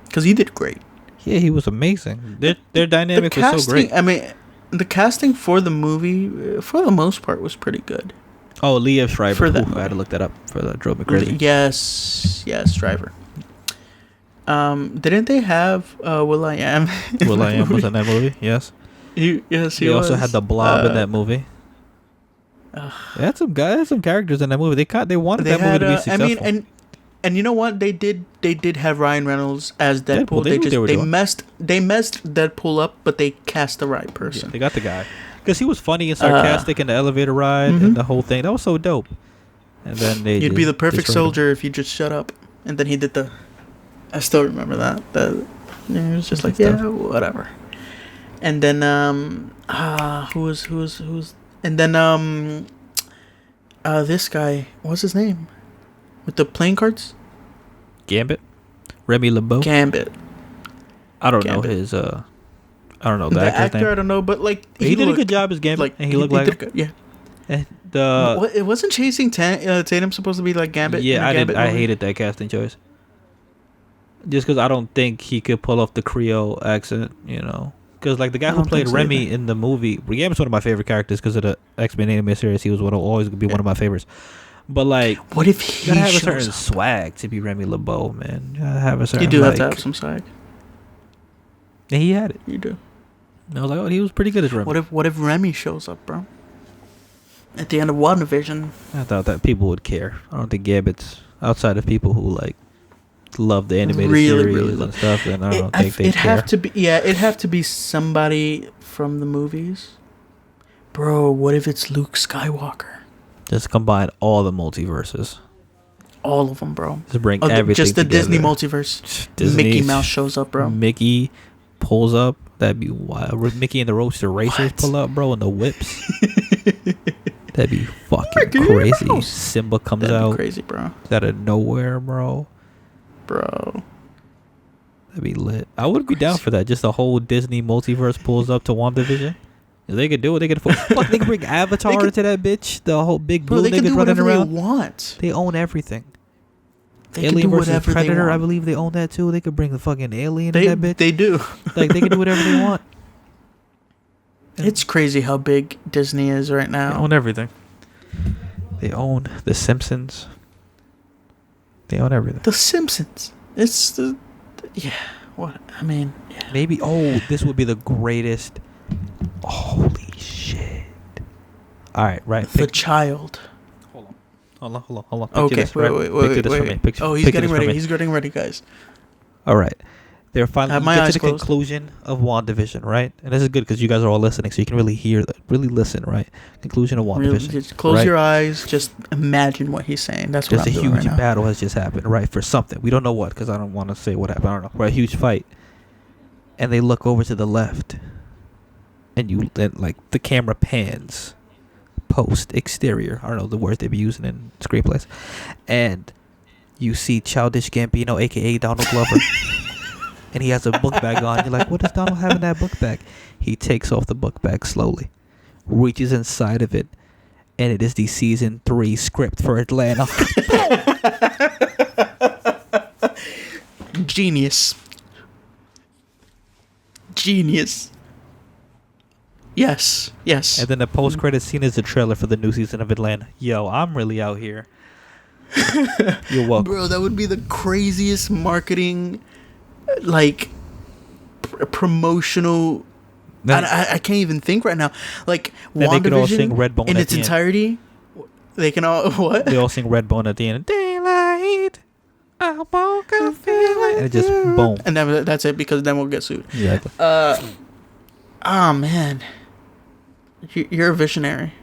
S1: Because he did great.
S2: Yeah, he was amazing. Their dynamic was so great.
S1: I mean, the casting for the movie, for the most part, was pretty good.
S2: Oh, Liev Schreiber. I had to look that up for that. Drove me crazy.
S1: Yes, Schreiber. Didn't they have will.i.am?
S2: will.i.am was in that movie. Yes.
S1: He
S2: They also had the Blob in that movie. They had some characters in that movie. They wanted that movie to be successful.
S1: I mean, and you know what? They did have Ryan Reynolds as Deadpool. They messed Deadpool up, but they cast the right person.
S2: Yeah, they got the guy. Because he was funny and sarcastic in the elevator ride and the whole thing. That was so dope. And then
S1: you'd be the perfect soldier if you just shut up. And then he did the. I still remember that. It was just like whatever. And then who was and then this guy, what's his name? With the playing cards?
S2: Gambit. Remy LeBeau.
S1: Gambit.
S2: I don't know his I don't know the actor's name.
S1: I don't know, but like
S2: he did a good job as Gambit, and he looked like
S1: good, yeah.
S2: And
S1: it wasn't Chasing Tatum supposed to be like Gambit?
S2: Yeah, I hated that casting choice. Just because I don't think he could pull off the Creole accent, you know. Because like the guy who played Remy in the movie, Gambit's one of my favorite characters because of the X-Men anime series. He was always gonna be one of my favorites. But like,
S1: what if he
S2: gotta have a certain swag to be Remy LeBeau, man? You gotta have a certain.
S1: You do have to have some swag.
S2: And he had it.
S1: You do.
S2: And I was like, oh, he was pretty good as Remy.
S1: What if Remy shows up, bro? At the end of WandaVision.
S2: I thought that people would care. I don't think Gambit's outside of people who like love the animated series and stuff, and I don't think they care.
S1: It'd have to be somebody from the movies. Bro, what if it's Luke Skywalker?
S2: Just combine all the multiverses.
S1: All of them, bro.
S2: Just bring everything
S1: just the
S2: together.
S1: Disney multiverse. Mickey Mouse shows up, bro.
S2: Mickey pulls up. That'd be wild. Mickey and the Roadster Racers pull up, bro, and the whips. That'd be fucking crazy. Mouse. Simba comes out.
S1: Crazy, bro.
S2: Out of nowhere, bro. That'd be lit. I would be down for that. Just the whole Disney multiverse pulls up to WandaVision. If they could do it, they could. They could bring Avatar to that bitch. The whole big blue niggas running around.
S1: They want.
S2: They own everything.
S1: They
S2: Alien
S1: can do
S2: versus Predator,
S1: they want.
S2: I believe they own that too. They could bring the fucking alien in that bitch.
S1: They do.
S2: Like they can do whatever they want.
S1: It's crazy how big Disney is right now.
S2: They own everything. They own The Simpsons. They own everything.
S1: The Simpsons. It's the What I mean, yeah.
S2: Maybe. Oh, this would be the greatest. Holy shit! All right, right.
S1: The child.
S2: Hold on. Picture
S1: Okay,
S2: this, right? Picture this for me.
S1: Oh, he's
S2: picture
S1: getting
S2: this for
S1: ready.
S2: me.
S1: He's getting ready, guys.
S2: All right. They're finally
S1: Have my
S2: get to
S1: eyes
S2: the
S1: closed.
S2: conclusion of WandaVision, right? And this is good because you guys are all listening, so you can really hear that, really listen, right? Conclusion of
S1: Really,
S2: WandaVision.
S1: just close
S2: right?
S1: your eyes. Just imagine what he's saying. That's what
S2: Just a
S1: I'm doing
S2: huge
S1: right now.
S2: battle has just happened, right? For something. We don't know what because I don't want to say what happened. I don't know. Right? A huge fight. And they look over to the left. And like the camera pans. Post, exterior. I don't know the words they be using in screenplays. And you see Childish Gambino, a.k.a. Donald Glover. And he has a book bag on. You're like, what does Donald have in that book bag? He takes off the book bag slowly. Reaches inside of it. And it is the season 3 script for Atlanta.
S1: Genius. Yes.
S2: And then the post-credit scene is the trailer for the new season of Atlanta. Yo, I'm really out here. You're welcome.
S1: Bro, that would be the craziest marketing, like, promotional. I can't even think right now. Like,
S2: then they could all sing
S1: WandaVision
S2: Redbone
S1: in
S2: at
S1: its
S2: the end.
S1: entirety. They can all what?
S2: They all sing Redbone at the end. Daylight, I woke up feeling. And it just boom.
S1: And then that's it because then we'll get sued.
S2: Exactly.
S1: Oh man, you're a visionary.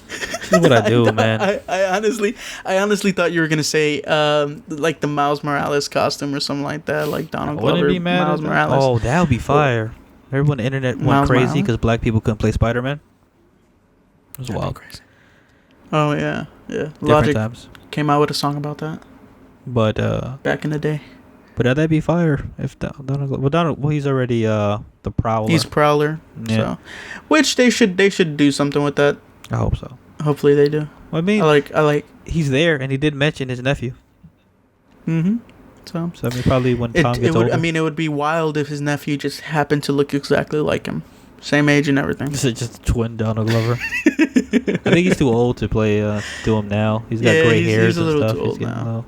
S2: This is what I do, man.
S1: I honestly thought you were gonna say like the Miles Morales costume or something like that, like Donald Glover.
S2: Wouldn't be mad
S1: Miles
S2: at that?
S1: Morales.
S2: Oh, that would be fire. Everyone on the internet went
S1: Miles
S2: crazy
S1: Morales?
S2: because black people couldn't play Spider-Man. It was
S1: That'd be
S2: wild.
S1: crazy. Oh yeah.
S2: Different
S1: Logic
S2: times.
S1: came out with a song about that
S2: But
S1: back in the day.
S2: that'd be fire if Donald. Well, he's already the Prowler.
S1: He's Prowler.
S2: Yeah.
S1: So, which they should do something with that.
S2: I hope so.
S1: Hopefully they do.
S2: Well, I mean,
S1: I like.
S2: he's there, and he did mention his nephew.
S1: Mm-hmm.
S2: So I mean, probably when Tom gets older.
S1: I mean, it would be wild if his nephew just happened to look exactly like him, same age and everything.
S2: This is just a twin Donald Glover. I think he's too old to play do him now. He's got gray hairs
S1: he's a
S2: and
S1: little
S2: stuff.
S1: too
S2: He's
S1: old
S2: getting
S1: now.
S2: low.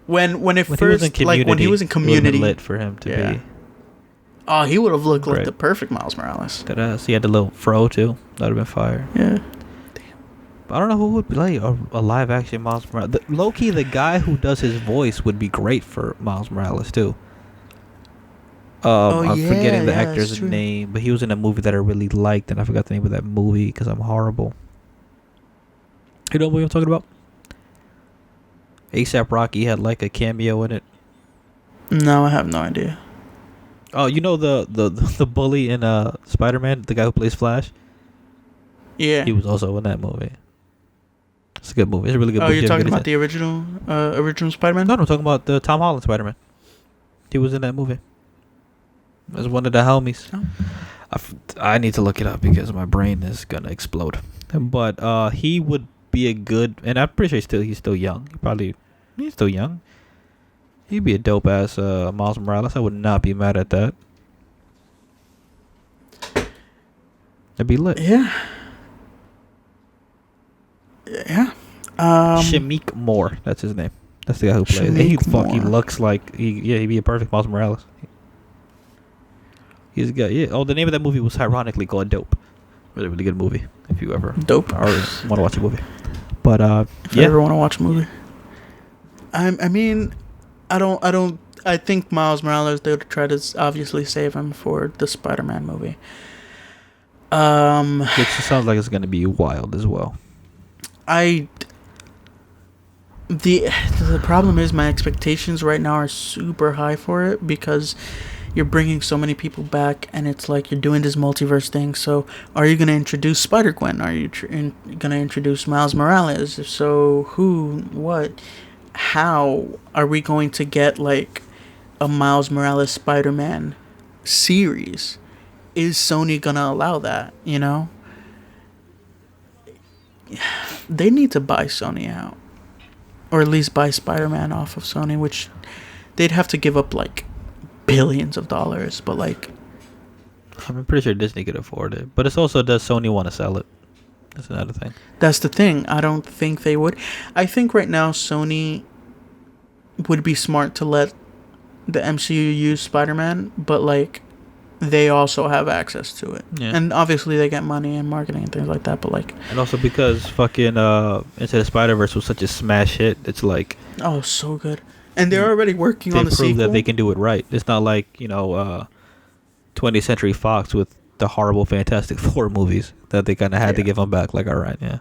S1: When it
S2: When
S1: first, like when he was in
S2: it would've
S1: Community,
S2: been lit for him to
S1: Yeah.
S2: be.
S1: oh, he would have looked like
S2: Great.
S1: the perfect Miles Morales.
S2: That ass. He had the little fro too. That'd have been fire.
S1: Yeah.
S2: But I don't know who would play a live action Miles Morales. Low key, the guy who does his voice would be great for Miles Morales too. I'm forgetting the
S1: that's
S2: actor's
S1: true.
S2: name, but he was in a movie that I really liked, and I forgot the name of that movie because I'm horrible. You know what I'm talking about? A$AP Rocky had like a cameo in it.
S1: No, I have no idea.
S2: Oh, you know the bully in Spider-Man, the guy who plays Flash.
S1: Yeah.
S2: He was also in that movie. It's a good movie. It's a really good
S1: Oh,
S2: movie.
S1: you're talking about the original Spider-Man?
S2: No, I'm talking about the Tom Holland Spider-Man. He was in that movie. As one of the homies.
S1: Oh.
S2: I need to look it up because my brain is gonna explode. But he would be a good, and I'm pretty sure he's still young. He's still young. He'd be a dope ass Miles Morales. I would not be mad at that. It'd be lit.
S1: Yeah. Yeah.
S2: Shameik Moore, that's his name. That's the guy who plays. And he
S1: Shameik
S2: he
S1: Moore.
S2: looks like he'd be a perfect Miles Morales. He's got the name of that movie was ironically called Dope. Really, really good movie. If you ever
S1: Dope.
S2: or want to watch a movie, but
S1: If you ever want to watch a movie. I mean, I think Miles Morales, they would try to obviously save him for the Spider-Man movie.
S2: which sounds like it's gonna be wild as well.
S1: The problem is my expectations right now are super high for it because you're bringing so many people back and it's like you're doing this multiverse thing. So are you going to introduce Spider-Gwen? Are you going to introduce Miles Morales? If so, who, what, how are we going to get like a Miles Morales Spider-Man series? Is Sony going to allow that, you know? They need to buy Sony out. Or at least buy Spider-Man off of Sony, which they'd have to give up like billions of dollars, but like
S2: I'm pretty sure Disney could afford it, but it's also, does Sony want to sell it? That's another thing.
S1: that's the thing. I don't think they would. I think right now Sony would be smart to let the MCU Spider-Man, but like they also have access to it.
S2: Yeah.
S1: And obviously they get money and marketing and things like that, but like,
S2: And also because fucking Into the Spider-Verse was such a smash hit, it's like
S1: oh, so good. And they're already working on the
S2: they prove
S1: sequel.
S2: that they can do it right. It's not like 20th Century Fox with the horrible Fantastic Four movies that they kind of had to give them back. Like, all right, yeah,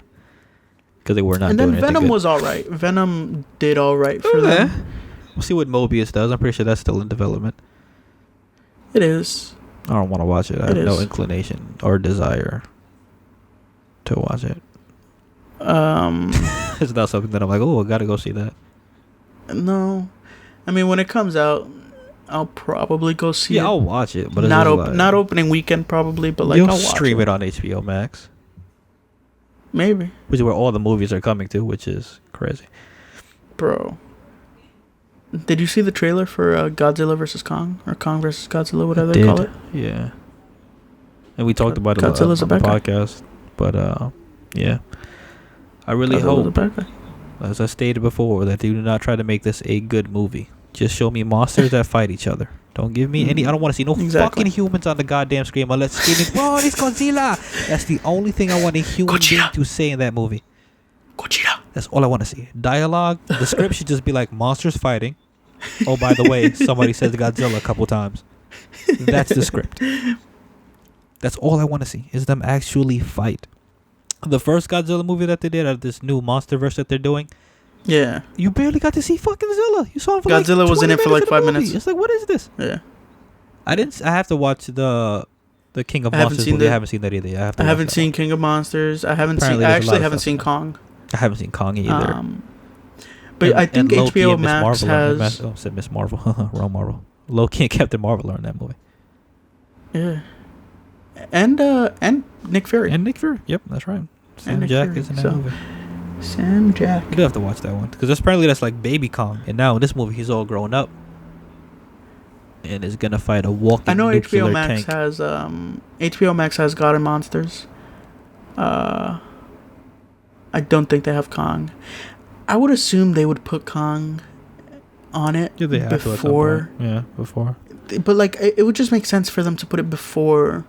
S2: because they were not.
S1: And
S2: doing
S1: then
S2: anything
S1: Venom
S2: good.
S1: was all right. Venom did all right for them.
S2: We'll see what Mobius does. I'm pretty sure that's still in development.
S1: It is.
S2: I don't want to watch it. I have no inclination or desire to watch it. It's not something that I'm like, oh, I gotta go see that.
S1: No, I mean when it comes out, I'll probably go see it.
S2: Yeah, I'll watch it, but it's
S1: not opening weekend probably, but like
S2: you'll
S1: I'll watch
S2: stream it on HBO Max,
S1: maybe.
S2: which is where all the movies are coming to, which is crazy.
S1: Bro, did you see the trailer for Godzilla vs Kong or Kong vs Godzilla, whatever they call it?
S2: Yeah, and we talked about it
S1: Godzilla's
S2: on
S1: a
S2: the
S1: bad guy.
S2: podcast, but yeah, I really
S1: Godzilla's a
S2: hope,
S1: bad guy.
S2: as I stated before, that they do not try to make this a good movie. Just show me monsters that fight each other. Don't give me any. I don't want to see no fucking humans on the goddamn screen. Unless screaming, "Whoa, it's Godzilla!" That's the only thing I want a human being to say in that movie.
S1: Godzilla.
S2: That's all I want to see. Dialogue. The script should just be like monsters fighting. Oh, by the way, somebody says Godzilla a couple times. That's the script. That's all I want to see is them actually fight. The first Godzilla movie that they did, this new MonsterVerse that they're doing.
S1: Yeah.
S2: You barely got to see fucking Zilla. You saw him for
S1: Godzilla
S2: like
S1: was in it for like 5 minutes.
S2: It's like, what is this?
S1: Yeah.
S2: I have to watch the King of Monsters movie. I haven't seen that either.
S1: I haven't seen King of Monsters. I actually haven't seen Kong.
S2: I haven't seen Kong either.
S1: But I think HBO Max has.
S2: Said Miss Marvel. Wrong Marvel. Loki and Captain Marvel are in that movie.
S1: Yeah. And Nick Fury.
S2: And Nick Fury. Yep, that's right. Sam Jack is in that movie.
S1: Sam Jack.
S2: You do have to watch that one because apparently that's like Baby Kong, and now in this movie he's all grown up and is gonna fight a walking.
S1: I know
S2: nuclear
S1: HBO Max
S2: tank.
S1: has HBO Max has God and Monsters. I don't think they have Kong. I would assume they would put Kong on it
S2: Yeah, they have
S1: before.
S2: Before.
S1: But like it would just make sense for them to put it before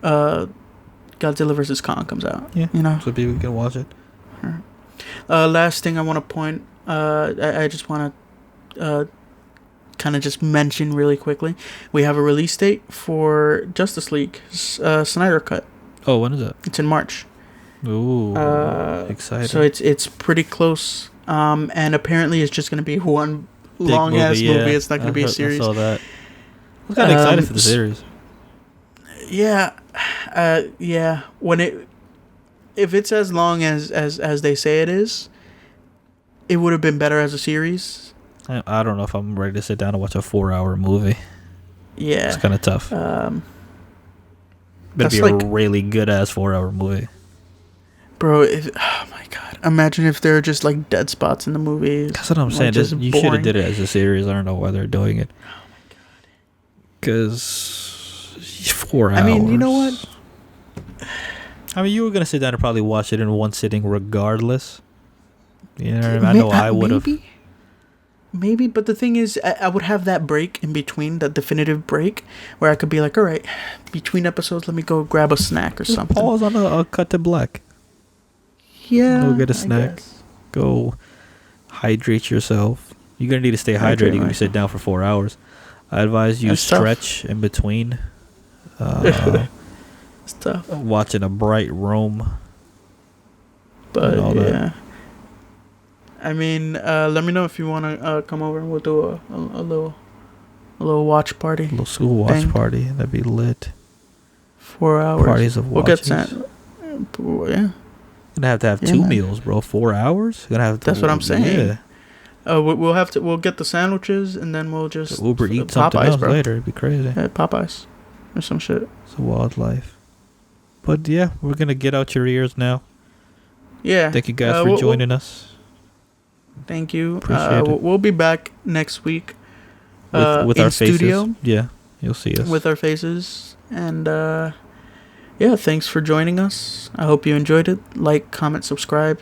S1: Godzilla vs Kong comes out.
S2: Yeah,
S1: you know,
S2: so people can watch it.
S1: Last thing I want to point, I just want to kind of just mention really quickly. We have a release date for Justice League Snyder Cut.
S2: Oh, when is it?
S1: It's in March.
S2: Ooh, exciting.
S1: So it's pretty close. And apparently it's just going to be one long ass movie. It's not going to be a series.
S2: I saw that. I was kind of excited for the series.
S1: Yeah, yeah. If it's as long as they say it is, it would have been better as a series.
S2: I don't know if I'm ready to sit down and watch a 4-hour movie.
S1: Yeah,
S2: it's kind of tough. Better be a really good ass 4-hour movie,
S1: bro. Oh my god! Imagine if there are just like dead spots in the movie.
S2: That's what I'm saying. You should have did it as a series. I don't know why they're doing it. Oh my god! Because 4 hours.
S1: I mean, you know what?
S2: I mean, you were gonna sit down and probably watch it in one sitting, regardless. You know what I mean? I know I would have.
S1: Maybe, but the thing is, I would have that break in between, that definitive break, where I could be like, all right, between episodes, let me go grab a snack or something.
S2: Pause on a cut to black.
S1: Yeah.
S2: Go get a snack. Go hydrate yourself. You're going to need to stay hydrated when you sit down for 4 hours. I advise you stretch in between.
S1: It's tough.
S2: Watching a bright room.
S1: But, yeah. I mean, let me know if you want to come over and we'll do a little watch party.
S2: A little school watch party. That'd be lit.
S1: 4 hours.
S2: Parties of watches.
S1: We'll get sent. Yeah.
S2: Gonna have to have 2 meals, bro. 4 hours. Gonna have to.
S1: That's what I'm saying.
S2: Yeah.
S1: We'll get the sandwiches and then we'll just
S2: Uber eat something else later. It'd be crazy.
S1: Popeyes or some shit.
S2: It's a wild life. But yeah, we're gonna get out your ears now.
S1: Yeah.
S2: Thank you guys for joining us.
S1: Thank you.
S2: Appreciate it.
S1: We'll be back next week
S2: with
S1: in
S2: our faces.
S1: Studio.
S2: Yeah, you'll see us
S1: with our faces. And yeah, thanks for joining us. I hope you enjoyed it. Like, comment, subscribe.